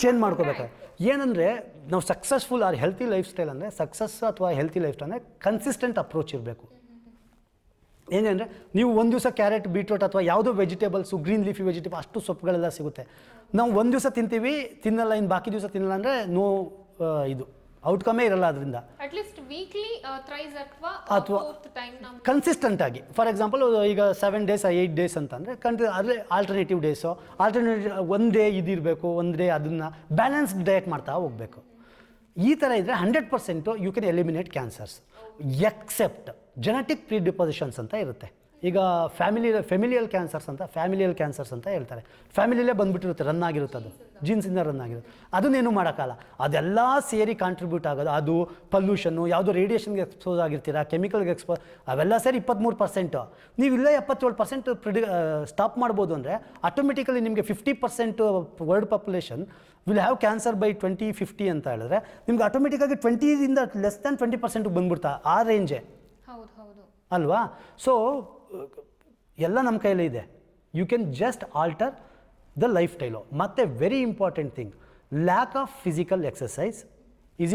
ಚೇಂಜ್ ಮಾಡ್ಕೋಬೇಕು. ಏನಂದರೆ ನಾವು successful R healthy life style ಅಂದರೆ ಸಕ್ಸಸ್ ಅಥವಾ ಹೆಲ್ತಿ ಲೈಫ್ ಸ್ಟೈಲ್ ಅಂದರೆ ಕನ್ಸಿಸ್ಟೆಂಟ್ ಅಪ್ರೋಚ್ ಇರಬೇಕು. ಏನೆಂದರೆ ನೀವು ಒಂದು ದಿವಸ ಕ್ಯಾರೆಟ್ ಬೀಟ್ರೂಟ್ ಅಥವಾ ಯಾವುದೋ ವೆಜಿಟೇಬಲ್ಸು ಗ್ರೀನ್ ಲೀಫಿ ವೆಜಿಟೇಬಲ್ ಅಷ್ಟು ಸೊಪ್ಪುಗಳೆಲ್ಲ ಸಿಗುತ್ತೆ. ನಾವು ಒಂದು ದಿವಸ ತಿಂತೀವಿ, ತಿನ್ನಲ್ಲ, ಇನ್ನು ಬಾಕಿ ದಿವಸ ತಿನ್ನಲ್ಲ ಅಂದರೆ ನೋ ಇದು ಔಟ್ಕಮೇ ಇರಲ್ಲ ಅದರಿಂದ. ಅಥವಾ ಕನ್ಸಿಸ್ಟೆಂಟ್ ಆಗಿ ಫಾರ್ ಎಕ್ಸಾಂಪಲ್ ಈಗ 7 days 8 days ಅಂತಂದರೆ ಆದರೆ ಆಲ್ಟರ್ನೇಟಿವ್ ಡೇಸು ಒಂದು ಡೇ ಇದಿರಬೇಕು, ಒಂದು ಡೇ ಅದನ್ನು ಬ್ಯಾಲೆನ್ಸ್ಡ್ ಡಯಟ್ ಮಾಡ್ತಾ ಹೋಗಬೇಕು. ಈ ಥರ ಇದ್ದರೆ 100% you can eliminate cancers except genetic predispositions ಅಂತ ಇರುತ್ತೆ. ಈಗ ಫ್ಯಾಮಿಲಿಯಲ್ ಕ್ಯಾನ್ಸರ್ಸ್ ಅಂತ ಹೇಳ್ತಾರೆ. ಫ್ಯಾಮಿಲಿಯಲ್ಲೇ ಬಂದುಬಿಟ್ಟಿರುತ್ತೆ, ರನ್ ಆಗಿರುತ್ತೆ, ಅದು ಜೀನ್ಸಿಂದ ರನ್ ಆಗಿರುತ್ತೆ, ಅದನ್ನೇನು ಮಾಡೋಕ್ಕಲ್ಲ. ಅದೆಲ್ಲ ಸೇರಿ ಕಾಂಟ್ರಿಬ್ಯೂಟ್ ಆಗೋದು, ಅದು ಪಲ್ಯೂಷನ್ನು, ಯಾವುದೋ ರೇಡಿಯೇಷನ್ಗೆ ಎಕ್ಸ್ಪೋಸ್ ಆಗಿರ್ತೀರಾ, ಕೆಮಿಕಲ್ಗೆ ಅವೆಲ್ಲ ಸೇರಿ 23%. ನೀವು ಇಲ್ಲೇ 77% ಸ್ಟಾಪ್ ಮಾಡ್ಬೋದು ಅಂದರೆ ಆಟೋಮೆಟಿಕಲಿ ನಿಮಗೆ 50% world population will have cancer by 2050 ಅಂತ ಹೇಳಿದ್ರೆ ನಿಮ್ಗೆ ಆಟೋಮೆಟಿಕ್ಕಾಗಿ 20ರಿಂದ ಲೆಸ್ ದ್ಯಾನ್ 20% ಬಂದ್ಬಿಡ್ತಾ ಆ ರೇಂಜೇ ಅಲ್ವಾ. ಸೊ ಎಲ್ಲ ನಮ್ಮ ಕೈಯಲ್ಲಿ ಇದೆ. You can just alter the lifestyle. ಮತ್ತು very important thing, lack of physical exercise is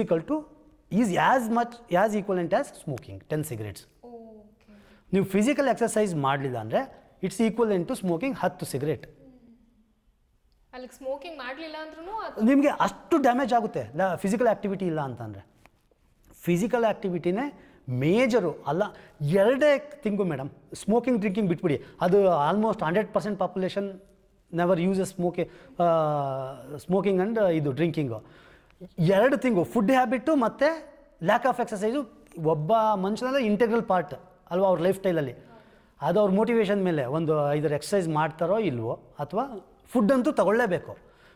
as equivalent as smoking 10 cigarettes. ನೀವು ಫಿಸಿಕಲ್ ಎಕ್ಸಸೈಸ್ ಮಾಡಲಿಲ್ಲ ಅಂದರೆ it's equivalent to smoking 10 cigarettes. Smoking ಮಾಡಲಿಲ್ಲ ಅಂದ್ರೂ ನಿಮಗೆ ಅಷ್ಟು ಡ್ಯಾಮೇಜ್ ಆಗುತ್ತೆ ಫಿಸಿಕಲ್ ಆ್ಯಕ್ಟಿವಿಟಿ ಇಲ್ಲ ಅಂತಂದರೆ. ಫಿಸಿಕಲ್ ಆ್ಯಕ್ಟಿವಿಟಿನೇ ಮೇಜರು ಅಲ್ಲ. 2 ತಿಂಗು ಮೇಡಮ್, ಸ್ಮೋಕಿಂಗ್ ಡ್ರಿಂಕಿಂಗ್ ಬಿಟ್ಬಿಡಿ, ಅದು almost 100% population never uses smoking and ಇದು ಡ್ರಿಂಕಿಂಗು. 2 ತಿಂಗು ಫುಡ್ ಹ್ಯಾಬಿಟ್ಟು ಮತ್ತು ಲ್ಯಾಕ್ ಆಫ್ ಎಕ್ಸಸೈಸು ಒಬ್ಬ ಮನುಷ್ಯನಲ್ಲ ಇಂಟೆಗ್ರಲ್ ಪಾರ್ಟ್ ಅಲ್ವಾ ಅವ್ರ ಲೈಫ್ ಸ್ಟೈಲಲ್ಲಿ. ಅದು ಅವ್ರ ಮೋಟಿವೇಶನ್ ಮೇಲೆ ಒಂದು ಇದರ ಎಕ್ಸಸೈಸ್ ಮಾಡ್ತಾರೋ ಇಲ್ವೋ, ಅಥವಾ ಫುಡ್ ಅಂತೂ ತಗೊಳ್ಳೇಬೇಕು.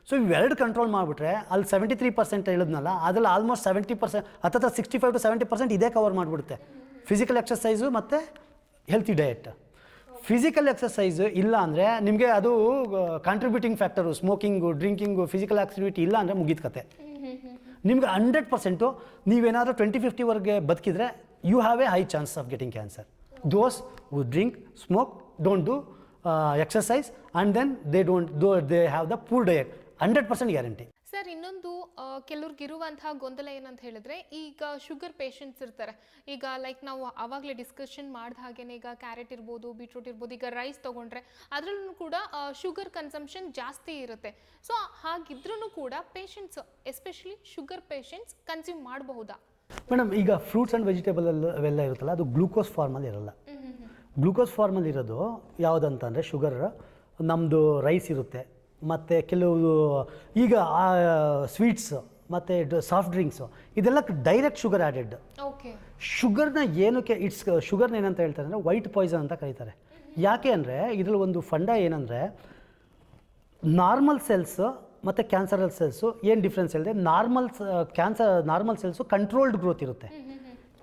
ಸೊ ಇವೆರಡು ಕಂಟ್ರೋಲ್ ಮಾಡಿಬಿಟ್ರೆ ಅಲ್ಲಿ 73% ಹೇಳಿದ್ನಲ್ಲ, ಅದರಲ್ಲಿ ಆಲ್ಮೋಸ್ಟ್ 70% ಅಥವಾ 65 to 70% ಇದೇ ಕವರ್ ಮಾಡಿಬಿಡುತ್ತೆ, ಫಿಸಿಕಲ್ ಎಕ್ಸಸೈಸು ಮತ್ತು ಹೆಲ್ತಿ ಡಯಟ್. ಫಿಸಿಕಲ್ ಎಕ್ಸಸೈಸು ಇಲ್ಲ ಅಂದರೆ ನಿಮಗೆ ಅದು contributing factor, smoking, drinking, physical activity ಇಲ್ಲ ಅಂದರೆ ಮುಗಿದ ಕತೆ. ನಿಮ್ಗೆ 100% ನೀವೇನಾದರೂ 2050ವರೆಗೆ ಬದುಕಿದ್ರೆ you have a high chance of getting cancer. Those who drink, smoke, don't do exercise and then they have the poor diet, 100% guarantee. Sir, ಇನ್ನೊಂದು ಕೆಲವ್ರಿಗಿರುವಂತಹ ಗೊಂದಲ ಏನಂತ ಹೇಳಿದ್ರೆ, ಈಗ ಶುಗರ್ ಪೇಷಂಟ್ಸ್ ಇರ್ತಾರೆ. ಈಗ ಲೈಕ್ ನಾವು ಆವಾಗಲೇ ಡಿಸ್ಕಷನ್ ಮಾಡಿದ ಹಾಗೇನೆ, ಈಗ ಕ್ಯಾರೆಟ್ ಇರ್ಬೋದು, ಬೀಟ್ರೂಟ್ ಇರ್ಬೋದು, ಈಗ ರೈಸ್ ತೊಗೊಂಡ್ರೆ ಅದರಲ್ಲೂ ಕೂಡ ಶುಗರ್ ಕನ್ಸಂಪ್ಷನ್ ಜಾಸ್ತಿ ಇರುತ್ತೆ. ಸೊ ಹಾಗಿದ್ರೂ ಕೂಡ patients, especially sugar patients consume ಮಾಡಬಹುದಾ? ಮೇಡಮ್, ಈಗ ಫ್ರೂಟ್ಸ್ ಆ್ಯಂಡ್ ವೆಜಿಟೇಬಲ್ ಅವೆಲ್ಲ ಇರುತ್ತಲ್ಲ, ಅದು ಗ್ಲೂಕೋಸ್ ಫಾರ್ಮಲ್ಲಿ ಇರಲ್ಲ. ಗ್ಲೂಕೋಸ್ ಫಾರ್ಮಲ್ಲಿ ಇರೋದು ಯಾವುದಂತಂದರೆ ಶುಗರ್. ನಮ್ಮದು ರೈಸ್ ಇರುತ್ತೆ, ಮತ್ತು ಕೆಲವು ಈಗ ಸ್ವೀಟ್ಸ್ ಮತ್ತು ಸಾಫ್ಟ್ ಡ್ರಿಂಕ್ಸು ಇದೆಲ್ಲ ಡೈರೆಕ್ಟ್ ಶುಗರ್ ಆ್ಯಡೆಡ್. ಶುಗರ್ನ ಏನಕ್ಕೆ ಶುಗರ್ನ ಏನಂತ ಹೇಳ್ತಾರೆ ಅಂದರೆ ವೈಟ್ ಪಾಯ್ಸನ್ ಅಂತ ಕರೀತಾರೆ. ಯಾಕೆ ಅಂದರೆ ಇದರಲ್ಲಿ ಒಂದು ಫಂಡ ಏನಂದರೆ, ನಾರ್ಮಲ್ ಸೆಲ್ಸು ಮತ್ತು ಕ್ಯಾನ್ಸರಲ್ ಸೆಲ್ಸು ಏನು ಡಿಫ್ರೆನ್ಸ್ ಹೇಳಿದೆ, ನಾರ್ಮಲ್ ಸೆಲ್ಸು ಕಂಟ್ರೋಲ್ಡ್ ಗ್ರೋತ್ ಇರುತ್ತೆ,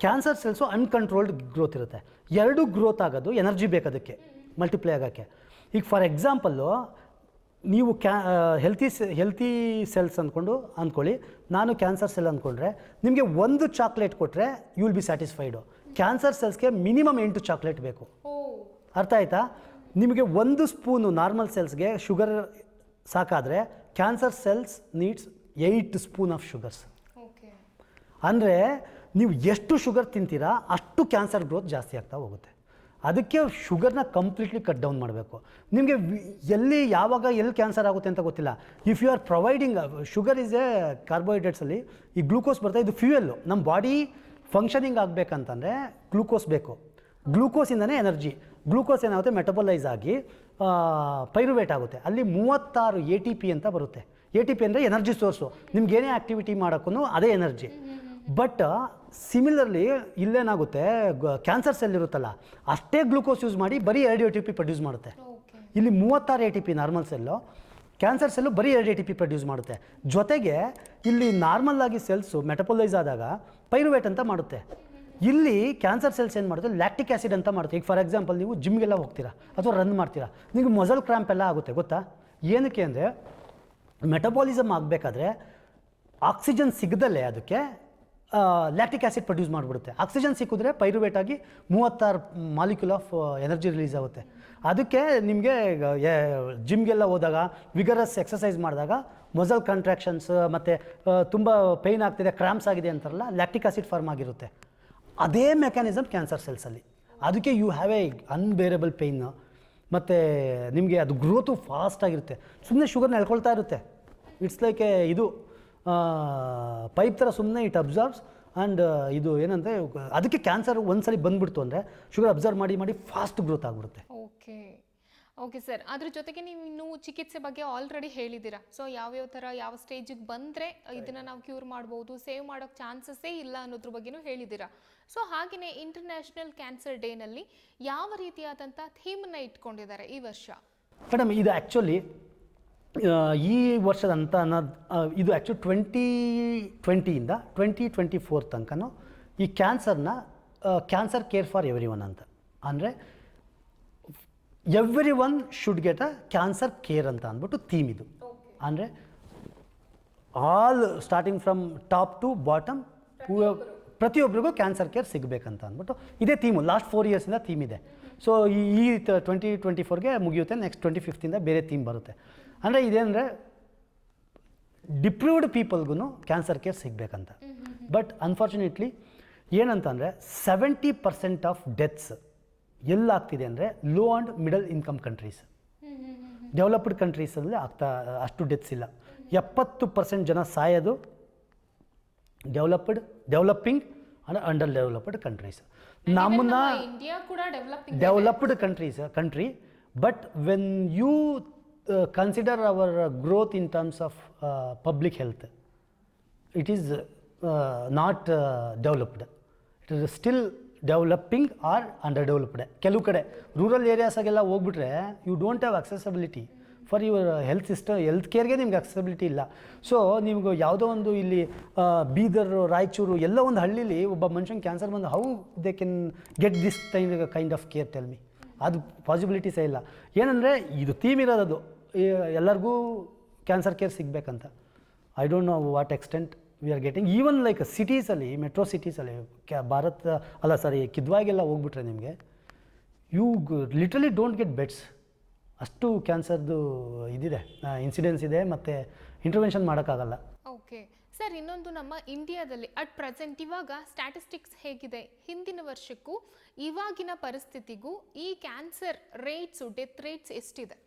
ಕ್ಯಾನ್ಸರ್ ಸೆಲ್ಸು ಅನ್ಕಂಟ್ರೋಲ್ಡ್ ಗ್ರೋತ್ ಇರುತ್ತೆ. ಎರಡೂ ಗ್ರೋತ್ ಆಗೋದು ಎನರ್ಜಿ ಬೇಕು ಅದಕ್ಕೆ ಮಲ್ಟಿಪ್ಲೈ ಆಗೋಕ್ಕೆ. ಈಗ ಫಾರ್ ಎಕ್ಸಾಂಪಲ್ಲು ನೀವು ಹೆಲ್ತಿ ಸೆಲ್ಸ್ ಅಂದ್ಕೊಳ್ಳಿ, ನಾನು ಕ್ಯಾನ್ಸರ್ ಸೆಲ್ ಅಂದ್ಕೊಂಡ್ರೆ ನಿಮಗೆ 1 ಚಾಕ್ಲೇಟ್ ಕೊಟ್ಟರೆ you will be satisfied. Cancer ಸೆಲ್ಸ್ಗೆ ಮಿನಿಮಮ್ 8 ಚಾಕ್ಲೇಟ್ ಬೇಕು. ಅರ್ಥ ಆಯ್ತಾ? ನಿಮಗೆ 1 ಸ್ಪೂನು ನಾರ್ಮಲ್ ಸೆಲ್ಸ್ಗೆ ಶುಗರ್ ಸಾಕಾದರೆ cancer cells needs 8 spoon of sugars. Okay. ಅಂದರೆ ನೀವು ಎಷ್ಟು ಶುಗರ್ ತಿಂತೀರಾ ಅಷ್ಟು ಕ್ಯಾನ್ಸರ್ ಗ್ರೋತ್ ಜಾಸ್ತಿ ಆಗ್ತಾ ಹೋಗುತ್ತೆ. ಅದಕ್ಕೆ ಶುಗರ್ನ ಕಂಪ್ಲೀಟ್ಲಿ ಕಟ್ ಡೌನ್ ಮಾಡಬೇಕು. ನಿಮಗೆ ಯಾವಾಗ ಎಲ್ಲಿ ಕ್ಯಾನ್ಸರ್ ಆಗುತ್ತೆ ಅಂತ ಗೊತ್ತಿಲ್ಲ. If you are providing sugar is a ಕಾರ್ಬೋಹೈಡ್ರೇಟ್ಸಲ್ಲಿ ಈ ಗ್ಲೂಕೋಸ್ ಬರ್ತಾ ಇದು ಫ್ಯೂಯಲ್ಲು. ನಮ್ಮ ಬಾಡಿ ಫಂಕ್ಷನಿಂಗ್ ಆಗಬೇಕಂತಂದರೆ ಗ್ಲೂಕೋಸ್ ಬೇಕು. ಗ್ಲೂಕೋಸಿಂದನೇ ಎನರ್ಜಿ. ಗ್ಲೂಕೋಸ್ ಏನಾಗುತ್ತೆ ಮೆಟಬಲೈಸ್ ಆಗಿ ಪೈರುವೇಟ್ ಆಗುತ್ತೆ. ಅಲ್ಲಿ 36 ATP ಅಂತ ಬರುತ್ತೆ. ATP ಅಂದರೆ ಎನರ್ಜಿ ಸೋರ್ಸು. ನಿಮ್ಗೆ ಏನೇ ಆ್ಯಕ್ಟಿವಿಟಿ ಮಾಡೋಕ್ಕೂ ಅದೇ ಎನರ್ಜಿ. ಬಟ್ ಸಿಮಿಲರ್ಲಿ ಇಲ್ಲೇನಾಗುತ್ತೆ, ಕ್ಯಾನ್ಸರ್ ಸೆಲ್ ಇರುತ್ತಲ್ಲ ಅಷ್ಟೇ ಗ್ಲೂಕೋಸ್ ಯೂಸ್ ಮಾಡಿ ಬರೀ 2 ATP ಪ್ರೊಡ್ಯೂಸ್ ಮಾಡುತ್ತೆ. ಇಲ್ಲಿ 36 ATP normal cell, cancer cell ಬರೀ 2 ATP ಪ್ರೊಡ್ಯೂಸ್ ಮಾಡುತ್ತೆ. ಜೊತೆಗೆ ಇಲ್ಲಿ ನಾರ್ಮಲ್ ಆಗಿ ಸೆಲ್ಸು ಮೆಟಬಲೈಸ್ ಆದಾಗ ಪೈರುವೇಟ್ ಅಂತ ಮಾಡುತ್ತೆ. ಇಲ್ಲಿ ಕ್ಯಾನ್ಸರ್ ಸೆಲ್ಸ್ ಏನು ಮಾಡುತ್ತೆ, ಲ್ಯಾಕ್ಟಿಕ್ ಆ್ಯಸಿಡ್ ಅಂತ ಮಾಡುತ್ತೆ. ಈಗ ಫಾರ್ ಎಕ್ಸಾಂಪಲ್ ನೀವು ಜಿಮ್ಗೆಲ್ಲ ಹೋಗ್ತೀರಾ ಅಥವಾ ರನ್ ಮಾಡ್ತೀರಾ, ನಿಮಗೆ ಮಸಲ್ ಕ್ರ್ಯಾಂಪ್ ಎಲ್ಲ ಆಗುತ್ತೆ ಗೊತ್ತಾ? ಏನಕ್ಕೆ ಅಂದರೆ ಮೆಟಬಾಲಿಸಮ್ ಆಗಬೇಕಾದ್ರೆ ಆಕ್ಸಿಜನ್ ಸಿಗದಲ್ಲೇ ಅದಕ್ಕೆ ಲ್ಯಾಕ್ಟಿಕ್ ಆ್ಯಸಿಡ್ ಪ್ರೊಡ್ಯೂಸ್ ಮಾಡಿಬಿಡುತ್ತೆ. ಆಕ್ಸಿಜನ್ ಸಿಕ್ಕಿದ್ರೆ ಪೈರುವೇಟ್ ಆಗಿ 36 ಮಾಲಿಕ್ಯೂಲ್ ಆಫ್ ಎನರ್ಜಿ ರಿಲೀಸ್ ಆಗುತ್ತೆ. ಅದಕ್ಕೆ ನಿಮಗೆ ಜಿಮ್ಗೆಲ್ಲ ಹೋದಾಗ ವಿಗರಸ್ ಎಕ್ಸಸೈಸ್ ಮಾಡಿದಾಗ ಮಸಲ್ ಕಾಂಟ್ರಾಕ್ಷನ್ಸ್ ಮತ್ತು ತುಂಬ ಪೇಯ್ನ್ ಆಗ್ತಿದೆ, ಕ್ರ್ಯಾಂಪ್ಸ್ ಆಗಿದೆ ಅಂತಾರಲ್ಲ, ಲ್ಯಾಕ್ಟಿಕ್ ಆ್ಯಸಿಡ್ ಫಾರ್ಮ್ ಆಗಿರುತ್ತೆ. ಅದೇ ಮೆಕ್ಯಾನಿಸಮ್ ಕ್ಯಾನ್ಸರ್ ಸೆಲ್ಸಲ್ಲಿ. ಅದಕ್ಕೆ you have a unbearable pain ಮತ್ತು ನಿಮಗೆ ಅದು ಗ್ರೋತು ಫಾಸ್ಟಾಗಿರುತ್ತೆ. ಸುಮ್ಮನೆ ಶುಗರ್ನ ಎಳ್ಕೊಳ್ತಾ ಇರುತ್ತೆ. ಇಟ್ಸ್ ಲೈಕ್ ಎ ಇದು ಪೈಪ್ ಥರ ಸುಮ್ಮನೆ ಇಟ್ ಅಬ್ಸರ್ವ್ಸ್ ಆ್ಯಂಡ್ ಇದು ಏನಂದರೆ ಅದಕ್ಕೆ ಕ್ಯಾನ್ಸರ್ ಒಂದ್ಸಲಿ ಬಂದುಬಿಡ್ತು ಅಂದರೆ ಶುಗರ್ ಅಬ್ಸರ್ವ್ ಮಾಡಿ ಮಾಡಿ ಫಾಸ್ಟ್ ಗ್ರೋತ್ ಆಗಿಬಿಡುತ್ತೆ. ಓಕೆ. ಓಕೆ ಸರ್, ಅದ್ರ ಜೊತೆಗೆ ನೀವು ಇನ್ನೂ ಚಿಕಿತ್ಸೆ ಬಗ್ಗೆ ಆಲ್ರೆಡಿ ಹೇಳಿದ್ದೀರಾ. ಸೊ ಯಾವ್ಯಾವ ಥರ ಯಾವ ಸ್ಟೇಜಿಗೆ ಬಂದರೆ ಇದನ್ನು ನಾವು ಕ್ಯೂರ್ ಮಾಡ್ಬೋದು, ಸೇವ್ ಮಾಡೋಕ್ಕೆ ಚಾನ್ಸಸ್ಸೇ ಇಲ್ಲ ಅನ್ನೋದ್ರ ಬಗ್ಗೆನೂ ಹೇಳಿದ್ದೀರಾ. ಸೊ ಹಾಗೆಯೇ ಇಂಟರ್ನ್ಯಾಷನಲ್ ಕ್ಯಾನ್ಸರ್ ಡೇನಲ್ಲಿ ಯಾವ ರೀತಿಯಾದಂಥ ಥೀಮನ್ನು ಇಟ್ಕೊಂಡಿದ್ದಾರೆ ಈ ವರ್ಷ? ಮೇಡಮ್ ಇದು ಆ್ಯಕ್ಚುಲಿ ಈ ವರ್ಷದ ಅಂತ ಅನ್ನೋದು ಇದು ಆ್ಯಕ್ಚುಲಿ 2020ಇಂದ 2024 ತನಕನೂ ಈ ಕ್ಯಾನ್ಸರ್ನ cancer care for everyone ಅಂತ, ಅಂದರೆ everyone should get a cancer care ಅಂತ ಅಂದ್ಬಿಟ್ಟು ಥೀಮ್ ಇದು. ಅಂದರೆ all starting from top to bottom ಪ್ರತಿಯೊಬ್ಬರಿಗೂ ಕ್ಯಾನ್ಸರ್ ಕೇರ್ ಸಿಗಬೇಕಂತ ಅಂದ್ಬಿಟ್ಟು ಇದೇ ಥೀಮು. ಲಾಸ್ಟ್ 4 ಇಯರ್ಸಿಂದ ಥೀಮ್ ಇದೆ. ಸೊ ಈ 2024ಗೆ ಮುಗಿಯುತ್ತೆ. ನೆಕ್ಸ್ಟ್ 25th ಬೇರೆ ಥೀಮ್ ಬರುತ್ತೆ. ಅಂದರೆ ಇದೇನಂದರೆ ಡಿಪ್ರೂವ್ಡ್ ಪೀಪಲ್ಗೂ ಕ್ಯಾನ್ಸರ್ ಕೇರ್ ಸಿಗಬೇಕಂತ. ಬಟ್ ಅನ್ಫಾರ್ಚುನೇಟ್ಲಿ ಏನಂತಂದರೆ 70% ಆಫ್ ಡೆತ್ಸ್ ಎಲ್ಲಾಗ್ತಿದೆ ಅಂದರೆ low and middle income countries. Developed ಕಂಟ್ರೀಸಲ್ಲಿ ಅಷ್ಟು ಡೆತ್ಸ್ ಇಲ್ಲ. 70% ಜನ ಸಾಯೋದು ಡೆವಲಪಿಂಗ್ ಅಂದರೆ ಅಂಡರ್ ಡೆವಲಪ್ಡ್ ಕಂಟ್ರೀಸ್. ನಮ್ಮನ್ನ ಇಂಡಿಯಾ ಕೂಡ developed country, but when you consider our growth in terms of public health, it is not developed. It is still developing or underdeveloped. ಕೆಲವು ಕಡೆ ರೂರಲ್ ಏರಿಯಾಸಾಗೆಲ್ಲ ಹೋಗ್ಬಿಟ್ರೆ you don't have accessibility for your health system, health ಕೇರ್ಗೆ ನಿಮ್ಗೆ ಅಕ್ಸೆಸಿಬಿಲಿಟಿ ಇಲ್ಲ. ಸೊ ನಿಮ್ಗೆ ಯಾವುದೋ ಒಂದು ಇಲ್ಲಿ ಬೀದರ್, ರಾಯಚೂರು ಎಲ್ಲ ಒಂದು ಹಳ್ಳಿಲಿ ಒಬ್ಬ ಮನುಷ್ಯಂಗೆ ಕ್ಯಾನ್ಸರ್ ಬಂದು how they can get this kind of care, tell me. ಅದು ಪಾಸಿಬಿಲಿಟೀಸೇ ಇಲ್ಲ. ಏನಂದರೆ ಇದು ಥೀಮ್ ಇರೋದು ಎಲ್ಲರಿಗೂ ಕ್ಯಾನ್ಸರ್ ಕೇರ್ ಸಿಗಬೇಕಂತ. I don't know what extent we are getting. Even like ಸಿಟೀಸಲ್ಲಿ, ಮೆಟ್ರೋ ಸಿಟೀಸಲ್ಲಿ ಕಿದ್ವಾಗೆಲ್ಲ ಹೋಗ್ಬಿಟ್ರೆ ನಿಮಗೆ you literally don't get beds. ಅಷ್ಟು ಕ್ಯಾನ್ಸರ್ದು ಇದಿದೆ, ಇನ್ಸಿಡೆನ್ಸ್ ಇದೆ, ಮತ್ತು ಇಂಟರ್ವೆನ್ಷನ್ ಮಾಡೋಕ್ಕಾಗಲ್ಲ. ಓಕೆ ಸರ್, ಇನ್ನೊಂದು ನಮ್ಮ ಇಂಡಿಯಾದಲ್ಲಿ ಅಟ್ ಪ್ರೆಸೆಂಟ್ ಇವಾಗ ಸ್ಟ್ಯಾಟಿಸ್ಟಿಕ್ಸ್ ಹೇಗಿದೆ, ಹಿಂದಿನ ವರ್ಷಕ್ಕೂ ಇವಾಗಿನ ಪರಿಸ್ಥಿತಿಗೂ ಈ ಕ್ಯಾನ್ಸರ್ ರೇಟ್ಸು, ಡೆತ್ ರೇಟ್ಸ್ ಎಷ್ಟಿದೆ?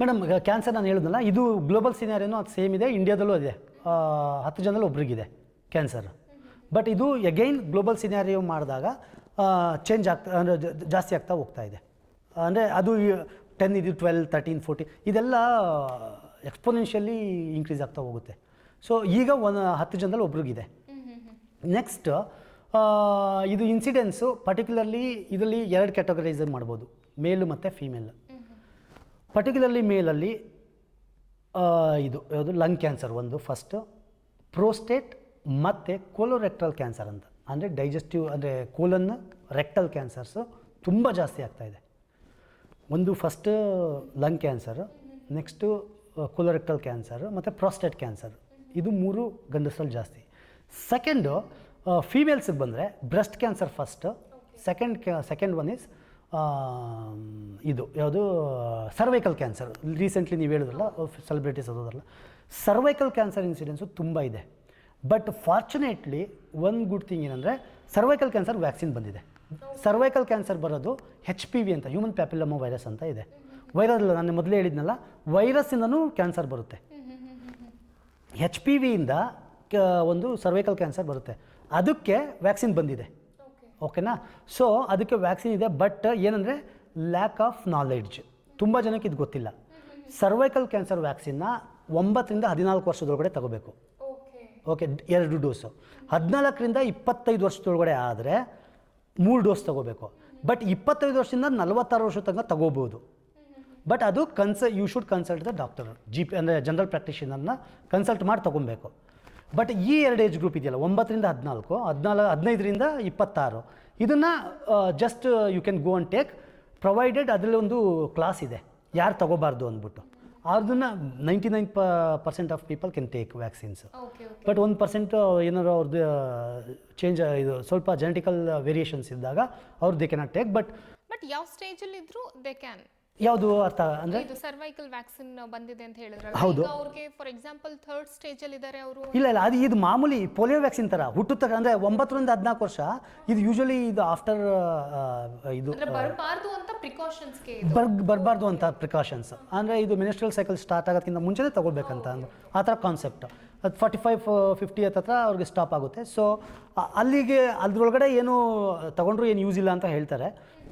ಮೇಡಮ್ ಕ್ಯಾನ್ಸರ್ ನಾನು ಹೇಳಿದ್ನಲ್ಲ, ಇದು ಗ್ಲೋಬಲ್ ಸಿನಾರಿಯೋ ಅದು ಸೇಮ್ ಇದೆ, ಇಂಡಿಯಾದಲ್ಲೂ ಇದೆ. 10 ಜನದಲ್ಲಿ ಒಬ್ರಿಗಿದೆ ಕ್ಯಾನ್ಸರ್. ಬಟ್ ಇದು ಅಗೈನ್ ಗ್ಲೋಬಲ್ ಸಿನಾರಿಯೋ ಮಾಡಿದಾಗ ಚೇಂಜ್ ಆಗ್ತಾ ಅಂದರೆ ಜಾಸ್ತಿ ಆಗ್ತಾ ಹೋಗ್ತಾ ಇದೆ. ಅಂದರೆ ಅದು 10 ಇದು 12, 13, 14 ಇದೆಲ್ಲ ಎಕ್ಸ್ಪೋನೆನ್ಷಿಯಲಿ ಇನ್ಕ್ರೀಸ್ ಆಗ್ತಾ ಹೋಗುತ್ತೆ. ಸೊ ಈಗ 10 ಜನದಲ್ಲಿ ಒಬ್ರಿಗಿದೆ. ನೆಕ್ಸ್ಟ್ ಇದು ಇನ್ಸಿಡೆನ್ಸು ಪರ್ಟಿಕ್ಯುಲರ್ಲಿ ಇದರಲ್ಲಿ 2 ಕ್ಯಾಟಗರೈಸ್ ಮಾಡ್ಬೋದು, ಮೇಲು ಮತ್ತು ಫೀಮೇಲ್. ಪರ್ಟಿಕ್ಯುಲರ್ಲಿ ಮೇಲಲ್ಲಿ ಇದು ಯಾವುದು ಲಂಗ್ ಕ್ಯಾನ್ಸರ್ ಒಂದು ಫಸ್ಟು, ಪ್ರೋಸ್ಟೇಟ್ ಮತ್ತು ಕೋಲೋರೆಕ್ಟಲ್ ಕ್ಯಾನ್ಸರ್ ಅಂತ, ಅಂದರೆ ಡೈಜೆಸ್ಟಿವ್ ಅಂದರೆ ಕೋಲನ್ ರೆಕ್ಟಲ್ ಕ್ಯಾನ್ಸರ್ಸು ತುಂಬ ಜಾಸ್ತಿ ಆಗ್ತಾಯಿದೆ. ಒಂದು first lung cancer, next colorectal cancer ಮತ್ತು ಪ್ರಾಸ್ಟೇಟ್ ಕ್ಯಾನ್ಸರ್. ಇದು 3 ಗಂಡಸರಲ್ಲಿ ಜಾಸ್ತಿ. ಸೆಕೆಂಡು ಫೀಮೇಲ್ಸಿಗೆ ಬಂದರೆ breast cancer first, second one is ಇದು ಯಾವುದು ಸರ್ವೈಕಲ್ ಕ್ಯಾನ್ಸರ್. ರೀಸೆಂಟ್ಲಿ ನೀವು ಹೇಳಿದ್ರಲ್ಲ ಸೆಲೆಬ್ರಿಟೀಸ್ ಅದೋದ್ರಲ್ಲ, ಸರ್ವೈಕಲ್ ಕ್ಯಾನ್ಸರ್ ಇನ್ಸಿಡೆನ್ಸು ತುಂಬ ಇದೆ. ಬಟ್ ಫಾರ್ಚುನೇಟ್ಲಿ ಒಂದು ಗುಡ್ ಥಿಂಗ್ ಏನಂದರೆ ಸರ್ವೈಕಲ್ ಕ್ಯಾನ್ಸರ್ ವ್ಯಾಕ್ಸಿನ್ ಬಂದಿದೆ. ಸರ್ವೈಕಲ್ ಕ್ಯಾನ್ಸರ್ ಬರೋದು HPV ಅಂತ, ಹ್ಯೂಮನ್ ಪ್ಯಾಪಿಲೋಮಾ ವೈರಸ್ ಅಂತ ಇದೆ. ವೈರಸ್ ನಾನು ಮೊದಲೇ ಹೇಳಿದ್ನಲ್ಲ, ವೈರಸ್ಸಿಂದನೂ ಕ್ಯಾನ್ಸರ್ ಬರುತ್ತೆ. HPVಯಿಂದ ಒಂದು ಸರ್ವೈಕಲ್ ಕ್ಯಾನ್ಸರ್ ಬರುತ್ತೆ, ಅದಕ್ಕೆ ವ್ಯಾಕ್ಸಿನ್ ಬಂದಿದೆ. ಓಕೆನಾ? ಸೊ ಅದಕ್ಕೆ ವ್ಯಾಕ್ಸಿನ್ ಇದೆ. ಬಟ್ ಏನಂದರೆ ಲ್ಯಾಕ್ ಆಫ್ ನಾಲೆಡ್ಜ್, ತುಂಬ ಜನಕ್ಕೆ ಇದು ಗೊತ್ತಿಲ್ಲ. ಸರ್ವೈಕಲ್ ಕ್ಯಾನ್ಸರ್ ವ್ಯಾಕ್ಸಿನ್ನ 9ರಿಂದ 14 ವರ್ಷದೊಳಗಡೆ ತಗೋಬೇಕು. Okay, 2 dose. 14ರಿಂದ 25 ವರ್ಷದೊಳಗಡೆ ಆದರೆ 3 ಡೋಸ್ ತಗೋಬೇಕು. ಬಟ್ 25 ವರ್ಷದಿಂದ 46 ವರ್ಷ ತನಕ ತಗೋಬೋದು. ಬಟ್ ಅದು you should consult the doctor, GP ಅಂದರೆ ಜನರಲ್ ಪ್ರಾಕ್ಟಿಷನರ್ನ ಕನ್ಸಲ್ಟ್ ಮಾಡಿ ತೊಗೊಬೇಕು. ಬಟ್ ಈ 2 ಏಜ್ ಗ್ರೂಪ್ ಇದೆಯಲ್ಲ, 9ರಿಂದ 14, 15ರಿಂದ 26, ಇದನ್ನು just you can go and take, provided ಅದರಲ್ಲಿ ಒಂದು ಕ್ಲಾಸ್ ಇದೆ ಯಾರು ತಗೋಬಾರ್ದು ಅಂದ್ಬಿಟ್ಟು. ಅದನ್ನು 99% of people can take vaccines. But 1% ಏನಾದ್ರು ಅವ್ರದ್ದು ಚೇಂಜ್, ಇದು ಸ್ವಲ್ಪ ಜೆನೆಟಿಕಲ್ ವೇರಿಯೇಷನ್ಸ್ ಇದ್ದಾಗ ಅವ್ರು ದೇ ಕೆನಾಟ್ ಟೇಕ್. ಬಟ್ ಯಾವ ಸ್ಟೇಜಲ್ಲಿ ಇದ್ರೂ ದೇ ಕ್ಯಾನ್. ಯಾವುದು ಅರ್ಥ ಅಂದರೆ ಇದು ಸರ್ವೈಕಲ್ ವ್ಯಾಕ್ಸಿನ್ ಬಂದಿದೆ ಅಂತ ಹೇಳಿದ್ರಲ್ಲ, ಹೌದು. ಈಗ ಅವ್ರಿಗೆ ಫಾರ್ ಎಕ್ಸಾಂಪಲ್ 3rd ಸ್ಟೇಜ್ ಅಲ್ಲಿ ಇದ್ದಾರೆ ಅವರು. ಇಲ್ಲ ಅದು ಇದು ಮಾಮೂಲಿ ಪೋಲಿಯೋ ವ್ಯಾಕ್ಸಿನ್ ಥರ ಹುಟ್ಟುತ್ತ, ಅಂದರೆ 9ರಿಂದ 14 ವರ್ಷ. ಇದು ಯೂಶಲಿ ಇದು ಆಫ್ಟರ್ ಇದು ಬರಬಾರ್ದು ಅಂತ ಪ್ರಿಕಾಷನ್ಸ್ಗೆ ಬರಬಾರ್ದು ಅಂತ ಪ್ರಿಕಾಷನ್ಸ್. ಅಂದರೆ ಇದು ಮಿನಿಸ್ಟ್ರಲ್ ಸೈಕಲ್ ಸ್ಟಾರ್ಟ್ ಆಗೋದಕ್ಕಿಂತ ಮುಂಚೆನೇ ತಗೋಬೇಕಂತ ಆ ಥರ ಕಾನ್ಸೆಪ್ಟ್. ಅದು 45-50 ಹತ್ರ ಅವ್ರಿಗೆ ಸ್ಟಾಪ್ ಆಗುತ್ತೆ. ಸೊ ಅಲ್ಲಿಗೆ ಅದರೊಳಗಡೆ ಏನು ತಗೊಂಡ್ರು ಏನು ಯೂಸ್ ಇಲ್ಲ ಅಂತ ಹೇಳ್ತಾರೆ.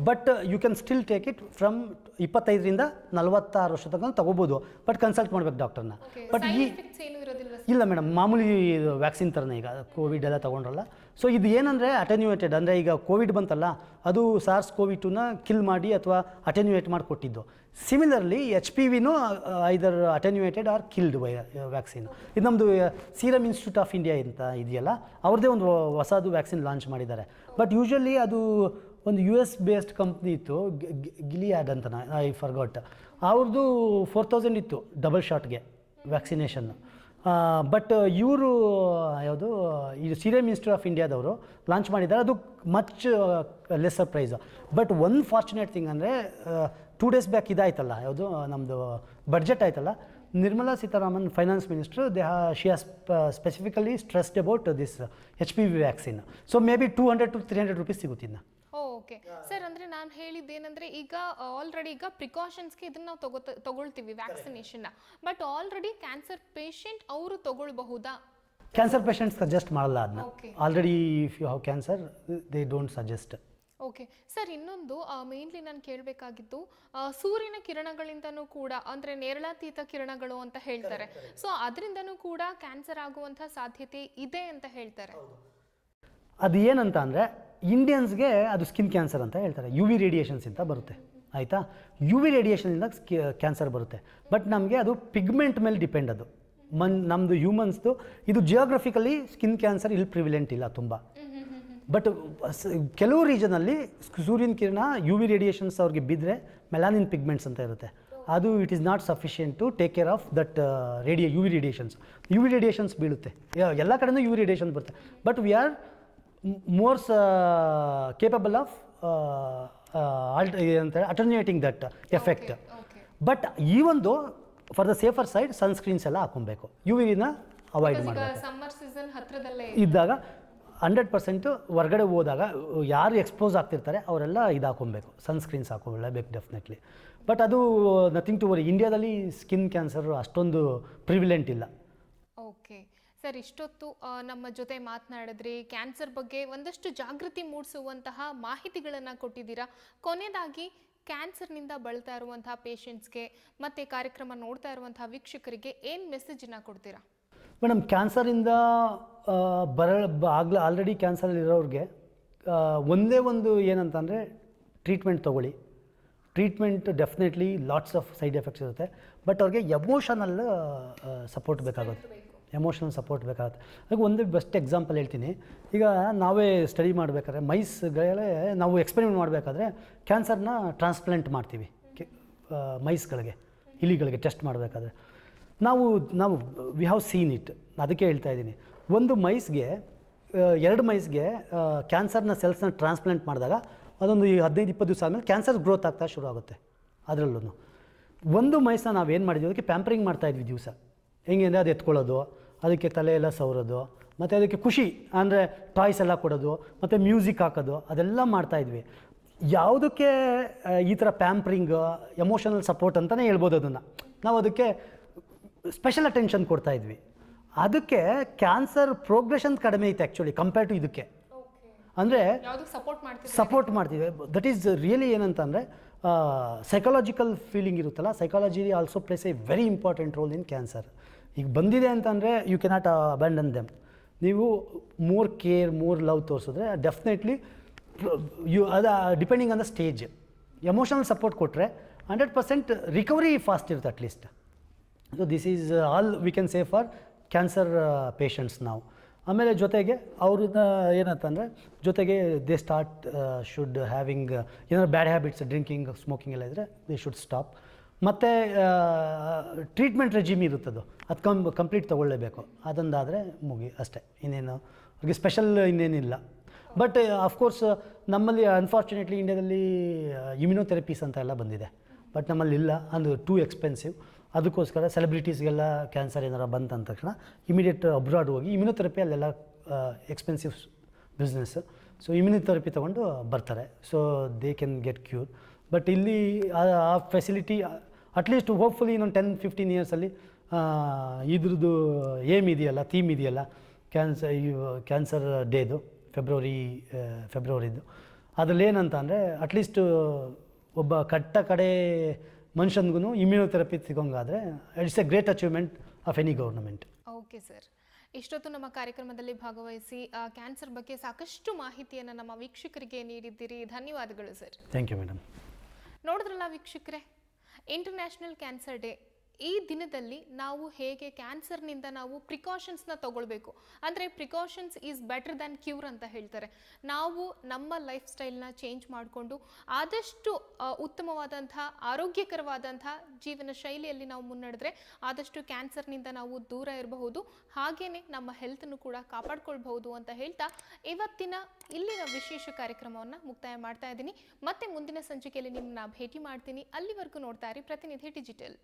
But you can still take it from 25ರಿಂದ 46 ವರ್ಷ ತನಕ ತಗೋಬೋದು. ಬಟ್ ಕನ್ಸಲ್ಟ್ ಮಾಡ್ಬೇಕು ಡಾಕ್ಟರ್ನ. ಬಟ್ ಇಲ್ಲ ಮೇಡಮ್, ಮಾಮೂಲಿ ವ್ಯಾಕ್ಸಿನ್ ಥರನೇ ಈಗ ಕೋವಿಡ್ ಎಲ್ಲ ತೊಗೊಂಡ್ರಲ್ಲ. ಸೊ ಇದು ಏನಂದರೆ ಅಟೆನ್ಯೂಯೇಟೆಡ್, ಅಂದರೆ ಈಗ ಕೋವಿಡ್ ಬಂತಲ್ಲ, ಅದು SARS-CoV-2ನ ಕಿಲ್ ಮಾಡಿ ಅಥವಾ ಅಟೆನ್ಯೂಯೇಟ್ ಮಾಡಿ ಕೊಟ್ಟಿದ್ದು. ಸಿಮಿಲರ್ಲಿ HPVನೂ ಐದರ್ ಅಟೆನ್ಯೂಯೇಟೆಡ್ ಆರ್ ಕಿಲ್ಡ್ ವ್ಯಾಕ್ಸಿನ್. ಇದು ನಮ್ಮದು ಸೀರಮ್ ಇನ್ಸ್ಟಿಟ್ಯೂಟ್ ಆಫ್ ಇಂಡಿಯಾ ಅಂತ ಇದೆಯಲ್ಲ, ಅವ್ರದ್ದೇ ಒಂದು ಹೊಸದು ವ್ಯಾಕ್ಸಿನ್ ಲಾಂಚ್ ಮಾಡಿದ್ದಾರೆ. ಬಟ್ ಯೂಶ್ವಲಿ ಅದು ಒಂದು US ಬೇಸ್ಡ್ ಕಂಪ್ನಿ ಇತ್ತು, ಗಿಲಿಯಾಡ್ ಅಂತ, ಐ ಫರ್ಗಾಟ್. ಅವ್ರದ್ದು 4000 ಇತ್ತು ಡಬಲ್ ಶಾಟ್ಗೆ ವ್ಯಾಕ್ಸಿನೇಷನ್. ಬಟ್ ಇವರು ಯಾವುದು ಇದು ಸೀರಮ್ ಇನ್ಸ್ಟಿಟ್ಯೂಟ್ ಆಫ್ ಇಂಡಿಯಾದವರು ಲಾಂಚ್ ಮಾಡಿದ್ದಾರೆ, ಅದು ಮಚ್ ಲೆಸ್ಸರ್ ಪ್ರೈಸ್. ಬಟ್ ಒಂದು ಫಾರ್ಚುನೇಟ್ ಥಿಂಗ್ ಅಂದರೆ 2 ಡೇಸ್ ಬ್ಯಾಕ್ ಇದಾಯ್ತಲ್ಲ, ಯಾವುದು ನಮ್ಮದು ಬಡ್ಜೆಟ್ ಆಯ್ತಲ್ಲ, Nirmala Sitharaman finance minister, she has specifically stressed about this HPV vaccine. So may be 200 to 300 rupees ಸಿಗುತ್ತಿನ್ನ. ಓಕೆ ಸರ್, ಅಂದರೆ ನಾನು ಹೇಳಿದ್ದೇನೆಂದರೆ ಈಗ ಆಲ್ರೆಡಿ ಈಗ ಪ್ರಿಕಾಷನ್ಸ್ಗೆ ಇದನ್ನು ನಾವು ತಗೊಳ್ತೀವಿ ವ್ಯಾಕ್ಸಿನೇಷನ್ನ. ಬಟ್ ಆಲ್ರೆಡಿ ಕ್ಯಾನ್ಸರ್ ಪೇಷಂಟ್ ಅವರು ತಗೊಳ್ಬಹುದಾ? ಕ್ಯಾನ್ಸರ್ ಪೇಷಂಟ್ ಸಜೆಸ್ಟ್ ಮಾಡಲ್ಲ ಅದನ್ನ. Already if you have cancer they don't suggest. Okay sir, ಇನ್ನೊಂದು ಮೇನ್ಲಿ ನಾನು ಕೇಳಬೇಕಾಗಿದ್ದು, ಸೂರ್ಯನ ಕಿರಣಗಳಿಂದನೂ ಕೂಡ, ಅಂದರೆ ನೇರಳಾತೀತ ಕಿರಣಗಳು ಅಂತ ಹೇಳ್ತಾರೆ, ಸೊ ಅದರಿಂದನೂ ಕೂಡ ಕ್ಯಾನ್ಸರ್ ಆಗುವಂಥ ಸಾಧ್ಯತೆ ಇದೆ ಅಂತ ಹೇಳ್ತಾರೆ. ಅದು ಏನಂತ ಅಂದರೆ ಇಂಡಿಯನ್ಸ್ಗೆ ಅದು ಸ್ಕಿನ್ ಕ್ಯಾನ್ಸರ್ ಅಂತ ಹೇಳ್ತಾರೆ. UV ರೇಡಿಯೇಷನ್ಸ್ ಅಂತ ಬರುತ್ತೆ, ಆಯಿತಾ? UV ರೇಡಿಯೇಷನಿಂದ ಕ್ಯಾನ್ಸರ್ ಬರುತ್ತೆ. ಬಟ್ ನಮಗೆ ಅದು ಪಿಗ್ಮೆಂಟ್ ಮೇಲೆ ಡಿಪೆಂಡ್. ಅದು ನಮ್ಮದು ಹ್ಯೂಮನ್ಸ್ದು ಇದು ಜಿಯೋಗ್ರಫಿಕಲಿ ಸ್ಕಿನ್ ಕ್ಯಾನ್ಸರ್ ಇಲ್ಲಿ ಪ್ರಿವಿಲೆಂಟ್ ಇಲ್ಲ ತುಂಬ. ಬಟ್ ಕೆಲವು ರೀಜನಲ್ಲಿ ಸೂರ್ಯನ ಕಿರಣ UV ರೇಡಿಯೇಷನ್ಸ್ ಅವ್ರಿಗೆ ಬಿದ್ದರೆ ಮೆಲಾನಿನ್ ಪಿಗ್ಮೆಂಟ್ಸ್ ಅಂತ ಇರುತ್ತೆ, ಅದು it is not sufficient to take care of that UV radiations. UV radiations ಬೀಳುತ್ತೆ, ಎಲ್ಲ ಕಡೆನೂ UV ರೇಡಿಯೇಷನ್ ಬರುತ್ತೆ. But we are more capable of attenuating that effect. But ಈ ಒಂದು for the safer side sunscreens ಎಲ್ಲ ಹಾಕೊಬೇಕು, UVನ ಅವಾಯ್ಡ್ ಮಾಡಬೇಕು. ಸಮ್ಮರ್ ಸೀಸನ್ ಹತ್ರದಲ್ಲೇ ಇದ್ದಾಗ 100% ಹೊರಗಡೆ ಹೋದಾಗ ಯಾರು ಎಕ್ಸ್ಪೋಸ್ ಆಗ್ತಿರ್ತಾರೆ ಅವರೆಲ್ಲ ಇದು ಹಾಕೊಬೇಕು, ಸನ್ಸ್ಕ್ರೀನ್ಸ್ ಹಾಕೊಬೇಕು ಡೆಫಿನೆಟ್ಲಿ. ಬಟ್ ಅದು ನಥಿಂಗ್ ಟು ವರಿ. ಇಂಡಿಯಾದಲ್ಲಿ ಸ್ಕಿನ್ ಕ್ಯಾನ್ಸರ್ ಅಷ್ಟೊಂದು ಪ್ರಿವಿಲೆಂಟ್ ಇಲ್ಲ. ಓಕೆ ಸರ್, ಇಷ್ಟೊತ್ತು ನಮ್ಮ ಜೊತೆ ಮಾತನಾಡಿದ್ರಿ, ಕ್ಯಾನ್ಸರ್ ಬಗ್ಗೆ ಒಂದಷ್ಟು ಜಾಗೃತಿ ಮೂಡಿಸುವಂತಹ ಮಾಹಿತಿಗಳನ್ನು ಕೊಟ್ಟಿದ್ದೀರಾ. ಕೊನೆಯದಾಗಿ ಕ್ಯಾನ್ಸರ್ನಿಂದ ಬಳಲ್ತಾ ಇರುವಂತಹ ಪೇಷಂಟ್ಸ್ಗೆ ಮತ್ತು ಕಾರ್ಯಕ್ರಮ ನೋಡ್ತಾ ಇರುವಂತಹ ವೀಕ್ಷಕರಿಗೆ ಏನು ಮೆಸೇಜನ್ನು ಕೊಡ್ತೀರಾ? ಮೇಡಮ್, ಕ್ಯಾನ್ಸರಿಂದ ಆಲ್ರೆಡಿ ಕ್ಯಾನ್ಸರಲ್ಲಿರೋರಿಗೆ ಒಂದೇ ಒಂದು ಏನಂತಂದರೆ ಟ್ರೀಟ್ಮೆಂಟ್ ತೊಗೊಳ್ಳಿ. Treatment definitely lots of side effects ಇರುತ್ತೆ, ಬಟ್ ಅವ್ರಿಗೆ ಎಮೋಷನಲ್ ಸಪೋರ್ಟ್ ಬೇಕಾಗುತ್ತೆ. ಎಮೋಷನಲ್ ಸಪೋರ್ಟ್ ಬೇಕಾಗುತ್ತೆ. ಅದಕ್ಕೆ ಒಂದು ಬೆಸ್ಟ್ ಎಕ್ಸಾಂಪಲ್ ಹೇಳ್ತೀನಿ. ಈಗ ನಾವೇ ಸ್ಟಡಿ ಮಾಡಬೇಕಾದ್ರೆ ಮೈಸ್ಗಳೇ ನಾವು ಎಕ್ಸ್ಪೆರಿಮೆಂಟ್ ಮಾಡಬೇಕಾದ್ರೆ ಕ್ಯಾನ್ಸರ್ನ ಟ್ರಾನ್ಸ್ಪ್ಲಾಂಟ್ ಮಾಡ್ತೀವಿ ಮೈಸ್ಗಳಿಗೆ, ಇಲಿಗಳಿಗೆ ಟೆಸ್ಟ್ ಮಾಡಬೇಕಾದ್ರೆ. ನಾವು ವಿ ಹ್ಯಾವ್ ಸೀನ್ ಇಟ್. ಅದಕ್ಕೆ ಹೇಳ್ತಾ ಇದ್ದೀನಿ, ಒಂದು ಮೈಸ್ಗೆ 2 ಮೈಸ್ಗೆ ಕ್ಯಾನ್ಸರ್ನ ಸೆಲ್ಸ್ನ ಟ್ರಾನ್ಸ್ಪ್ಲಾಂಟ್ ಮಾಡಿದಾಗ ಅದೊಂದು ಈ 15-20 ದಿವಸ ಆದಮೇಲೆ ಕ್ಯಾನ್ಸರ್ ಗ್ರೋತ್ ಆಗ್ತಾ ಶುರು ಆಗುತ್ತೆ. ಅದರಲ್ಲೂ ಒಂದು ಮೈಸನ್ನ ನಾವೇನು ಮಾಡಿದ್ವಿ, ಅದಕ್ಕೆ ಪ್ಯಾಂಪರಿಂಗ್ ಮಾಡ್ತಾಯಿದ್ವಿ ದಿವಸ. ಹೆಂಗೆ ಅಂದರೆ ಅದು ಎತ್ಕೊಳ್ಳೋದು, ಅದಕ್ಕೆ ತಲೆ ಎಲ್ಲ ಸವರೋದು, ಮತ್ತು ಅದಕ್ಕೆ ಖುಷಿ ಅಂದರೆ ಟಾಯ್ಸ್ ಎಲ್ಲ ಕೊಡೋದು, ಮತ್ತು ಮ್ಯೂಸಿಕ್ ಹಾಕೋದು, ಅದೆಲ್ಲ ಮಾಡ್ತಾಯಿದ್ವಿ. ಯಾವುದಕ್ಕೆ ಈ ಥರ ಪ್ಯಾಂಪರಿಂಗ್ ಎಮೋಷನಲ್ ಸಪೋರ್ಟ್ ಅಂತಲೇ ಹೇಳ್ಬೋದು ಅದನ್ನು. ನಾವು ಅದಕ್ಕೆ ಸ್ಪೆಷಲ್ ಅಟೆನ್ಷನ್ ಕೊಡ್ತಾಯಿದ್ವಿ. ಅದಕ್ಕೆ ಕ್ಯಾನ್ಸರ್ ಪ್ರೋಗ್ರೆಷನ್ ಕಡಿಮೆ ಐತೆ ಆ್ಯಕ್ಚುಲಿ ಕಂಪೇರ್ ಟು ಇದಕ್ಕೆ. ಅಂದರೆ ಸಪೋರ್ಟ್ ಮಾಡ್ತೀವಿ. ದಟ್ ಈಸ್ ರಿಯಲಿ ಏನಂತಂದರೆ ಸೈಕಾಲಜಿಕಲ್ ಫೀಲಿಂಗ್ ಇರುತ್ತಲ್ಲ, psychology also place A very important role in cancer. ಈಗ ಬಂದಿದೆ ಅಂತಂದರೆ ಯು ಕೆನಾಟ್ ಅಬ್ಯಾಂಡನ್ ದೆಮ್. ನೀವು ಮೋರ್ ಕೇರ್, ಮೋರ್ ಲವ್ ತೋರಿಸಿದ್ರೆ ಡೆಫಿನೆಟ್ಲಿ ಅದು depending on the stage. Emotional support ಕೊಟ್ಟರೆ 100% ರಿಕವರಿ ಫಾಸ್ಟ್ ಇರುತ್ತೆ at least. So this is all we can say for cancer patients ನಾವು. ಆಮೇಲೆ ಜೊತೆಗೆ ಅವ್ರನ್ನ ಏನಂತಂದರೆ ಜೊತೆಗೆ ದೇ ಸ್ಟಾರ್ಟ್ ಶುಡ್ ಹ್ಯಾವಿಂಗ್ ಏನಾದ್ರು ಬ್ಯಾಡ್ ಹ್ಯಾಬಿಟ್ಸ್, ಡ್ರಿಂಕಿಂಗ್, ಸ್ಮೋಕಿಂಗ್ ಎಲ್ಲ ಇದ್ದರೆ ದೇ ಶುಡ್ ಸ್ಟಾಪ್. ಮತ್ತು ಟ್ರೀಟ್ಮೆಂಟ್ ರೆಜಿಮ್ ಇರುತ್ತದು, ಅದು ಕಂಪ್ಲೀಟ್ ತೊಗೊಳ್ಳೇಬೇಕು. ಅದೊಂದಾದರೆ ಅಷ್ಟೇ, ಇನ್ನೇನು ಅವ್ರಿಗೆ ಸ್ಪೆಷಲ್ ಇನ್ನೇನಿಲ್ಲ. ಬಟ್ ಅಫ್ಕೋರ್ಸ್ ನಮ್ಮಲ್ಲಿ ಅನ್ಫಾರ್ಚುನೇಟ್ಲಿ ಇಂಡಿಯಾದಲ್ಲಿ ಇಮ್ಯುನೋಥೆರಪೀಸ್ ಅಂತ ಎಲ್ಲ ಬಂದಿದೆ, ಬಟ್ ನಮ್ಮಲ್ಲಿ ಇಲ್ಲ, ಅದು ಟೂ ಎಕ್ಸ್ಪೆನ್ಸಿವ್. ಅದಕ್ಕೋಸ್ಕರ ಸೆಲೆಬ್ರಿಟೀಸ್ಗೆಲ್ಲ ಕ್ಯಾನ್ಸರ್ ಏನಾರು ಬಂತ ಅಂದ ತಕ್ಷಣ ಇಮಿಡಿಯೇಟ್ ಅಬ್ರಾಡ್ ಹೋಗಿ ಇಮ್ಯುನೋಥೆರಪಿ ಅಲ್ಲೆಲ್ಲ ಎಕ್ಸ್ಪೆನ್ಸಿವ್ ಬಿಸ್ನೆಸ್. ಸೊ ಇಮ್ಯುನೋಥೆರಪಿ ತೊಗೊಂಡು ಬರ್ತಾರೆ, so they can get cure. But ಇಲ್ಲಿ ಆ ಫೆಸಿಲಿಟಿ ಅಟ್ಲೀಸ್ಟ್ ಹೋಪ್ಫುಲಿ ಇನ್ನೊಂದು 10-15 ಇಯರ್ಸಲ್ಲಿ ಇದ್ರದ್ದು ಏಮ್ ಇದೆಯಲ್ಲ, ಥೀಮ್ ಇದೆಯಲ್ಲ, ಕ್ಯಾನ್ಸರ್ ಡೇದು ಫೆಬ್ರವರಿದು, ಅದರಲ್ಲಿ ಏನಂತ ಅಂದರೆ ಅಟ್ಲೀಸ್ಟ್ ಒಬ್ಬ ಕಡೆ ಮನುಷ್ಯನಿಗೂ ಇಮ್ಯುನೋಥೆರಪಿ ಸಿಗೋಂಗಾದರೆ it's a great achievement of any government. Okay sir, ಇಷ್ಟೊತ್ತು ನಮ್ಮ ಕಾರ್ಯಕ್ರಮದಲ್ಲಿ ಭಾಗವಹಿಸಿ ಕ್ಯಾನ್ಸರ್ ಬಗ್ಗೆ ಸಾಕಷ್ಟು ಮಾಹಿತಿಯನ್ನು ನಮ್ಮ ವೀಕ್ಷಕರಿಗೆ ನೀಡಿದ್ದೀರಿ. ಧನ್ಯವಾದಗಳು ಸರ್. Thank you madam. ನೋಡಿದ್ರಲ್ಲ ವೀಕ್ಷಕರೇ, ಇಂಟರ್ನ್ಯಾಷನಲ್ ಕ್ಯಾನ್ಸರ್ ಡೇ ಈ ದಿನದಲ್ಲಿ ನಾವು ಹೇಗೆ ಕ್ಯಾನ್ಸರ್ನಿಂದ ನಾವು ಪ್ರಿಕಾಷನ್ಸ್ನ ತಗೊಳ್ಬೇಕು, ಅಂದರೆ precautions is better than cure ಅಂತ ಹೇಳ್ತಾರೆ. ನಾವು ನಮ್ಮ ಲೈಫ್ ಸ್ಟೈಲ್ನ ಚೇಂಜ್ ಮಾಡಿಕೊಂಡು ಆದಷ್ಟು ಉತ್ತಮವಾದಂಥ ಆರೋಗ್ಯಕರವಾದಂಥ ಜೀವನ ಶೈಲಿಯಲ್ಲಿ ನಾವು ಮುನ್ನಡೆದ್ರೆ ಆದಷ್ಟು ಕ್ಯಾನ್ಸರ್ನಿಂದ ನಾವು ದೂರ ಇರಬಹುದು, ಹಾಗೆಯೇ ನಮ್ಮ ಹೆಲ್ತನ್ನು ಕೂಡ ಕಾಪಾಡ್ಕೊಳ್ಬಹುದು ಅಂತ ಹೇಳ್ತಾ ಇವತ್ತಿನ ಇಲ್ಲಿನ ವಿಶೇಷ ಕಾರ್ಯಕ್ರಮವನ್ನು ಮುಕ್ತಾಯ ಮಾಡ್ತಾ ಇದ್ದೀನಿ. ಮತ್ತೆ ಮುಂದಿನ ಸಂಚಿಕೆಯಲ್ಲಿ ನಿಮ್ಮನ್ನ ಭೇಟಿ ಮಾಡ್ತೀನಿ. ಅಲ್ಲಿವರೆಗೂ ನೋಡ್ತಾ ಇರಿ ಪ್ರತಿನಿಧಿ ಡಿಜಿಟಲ್.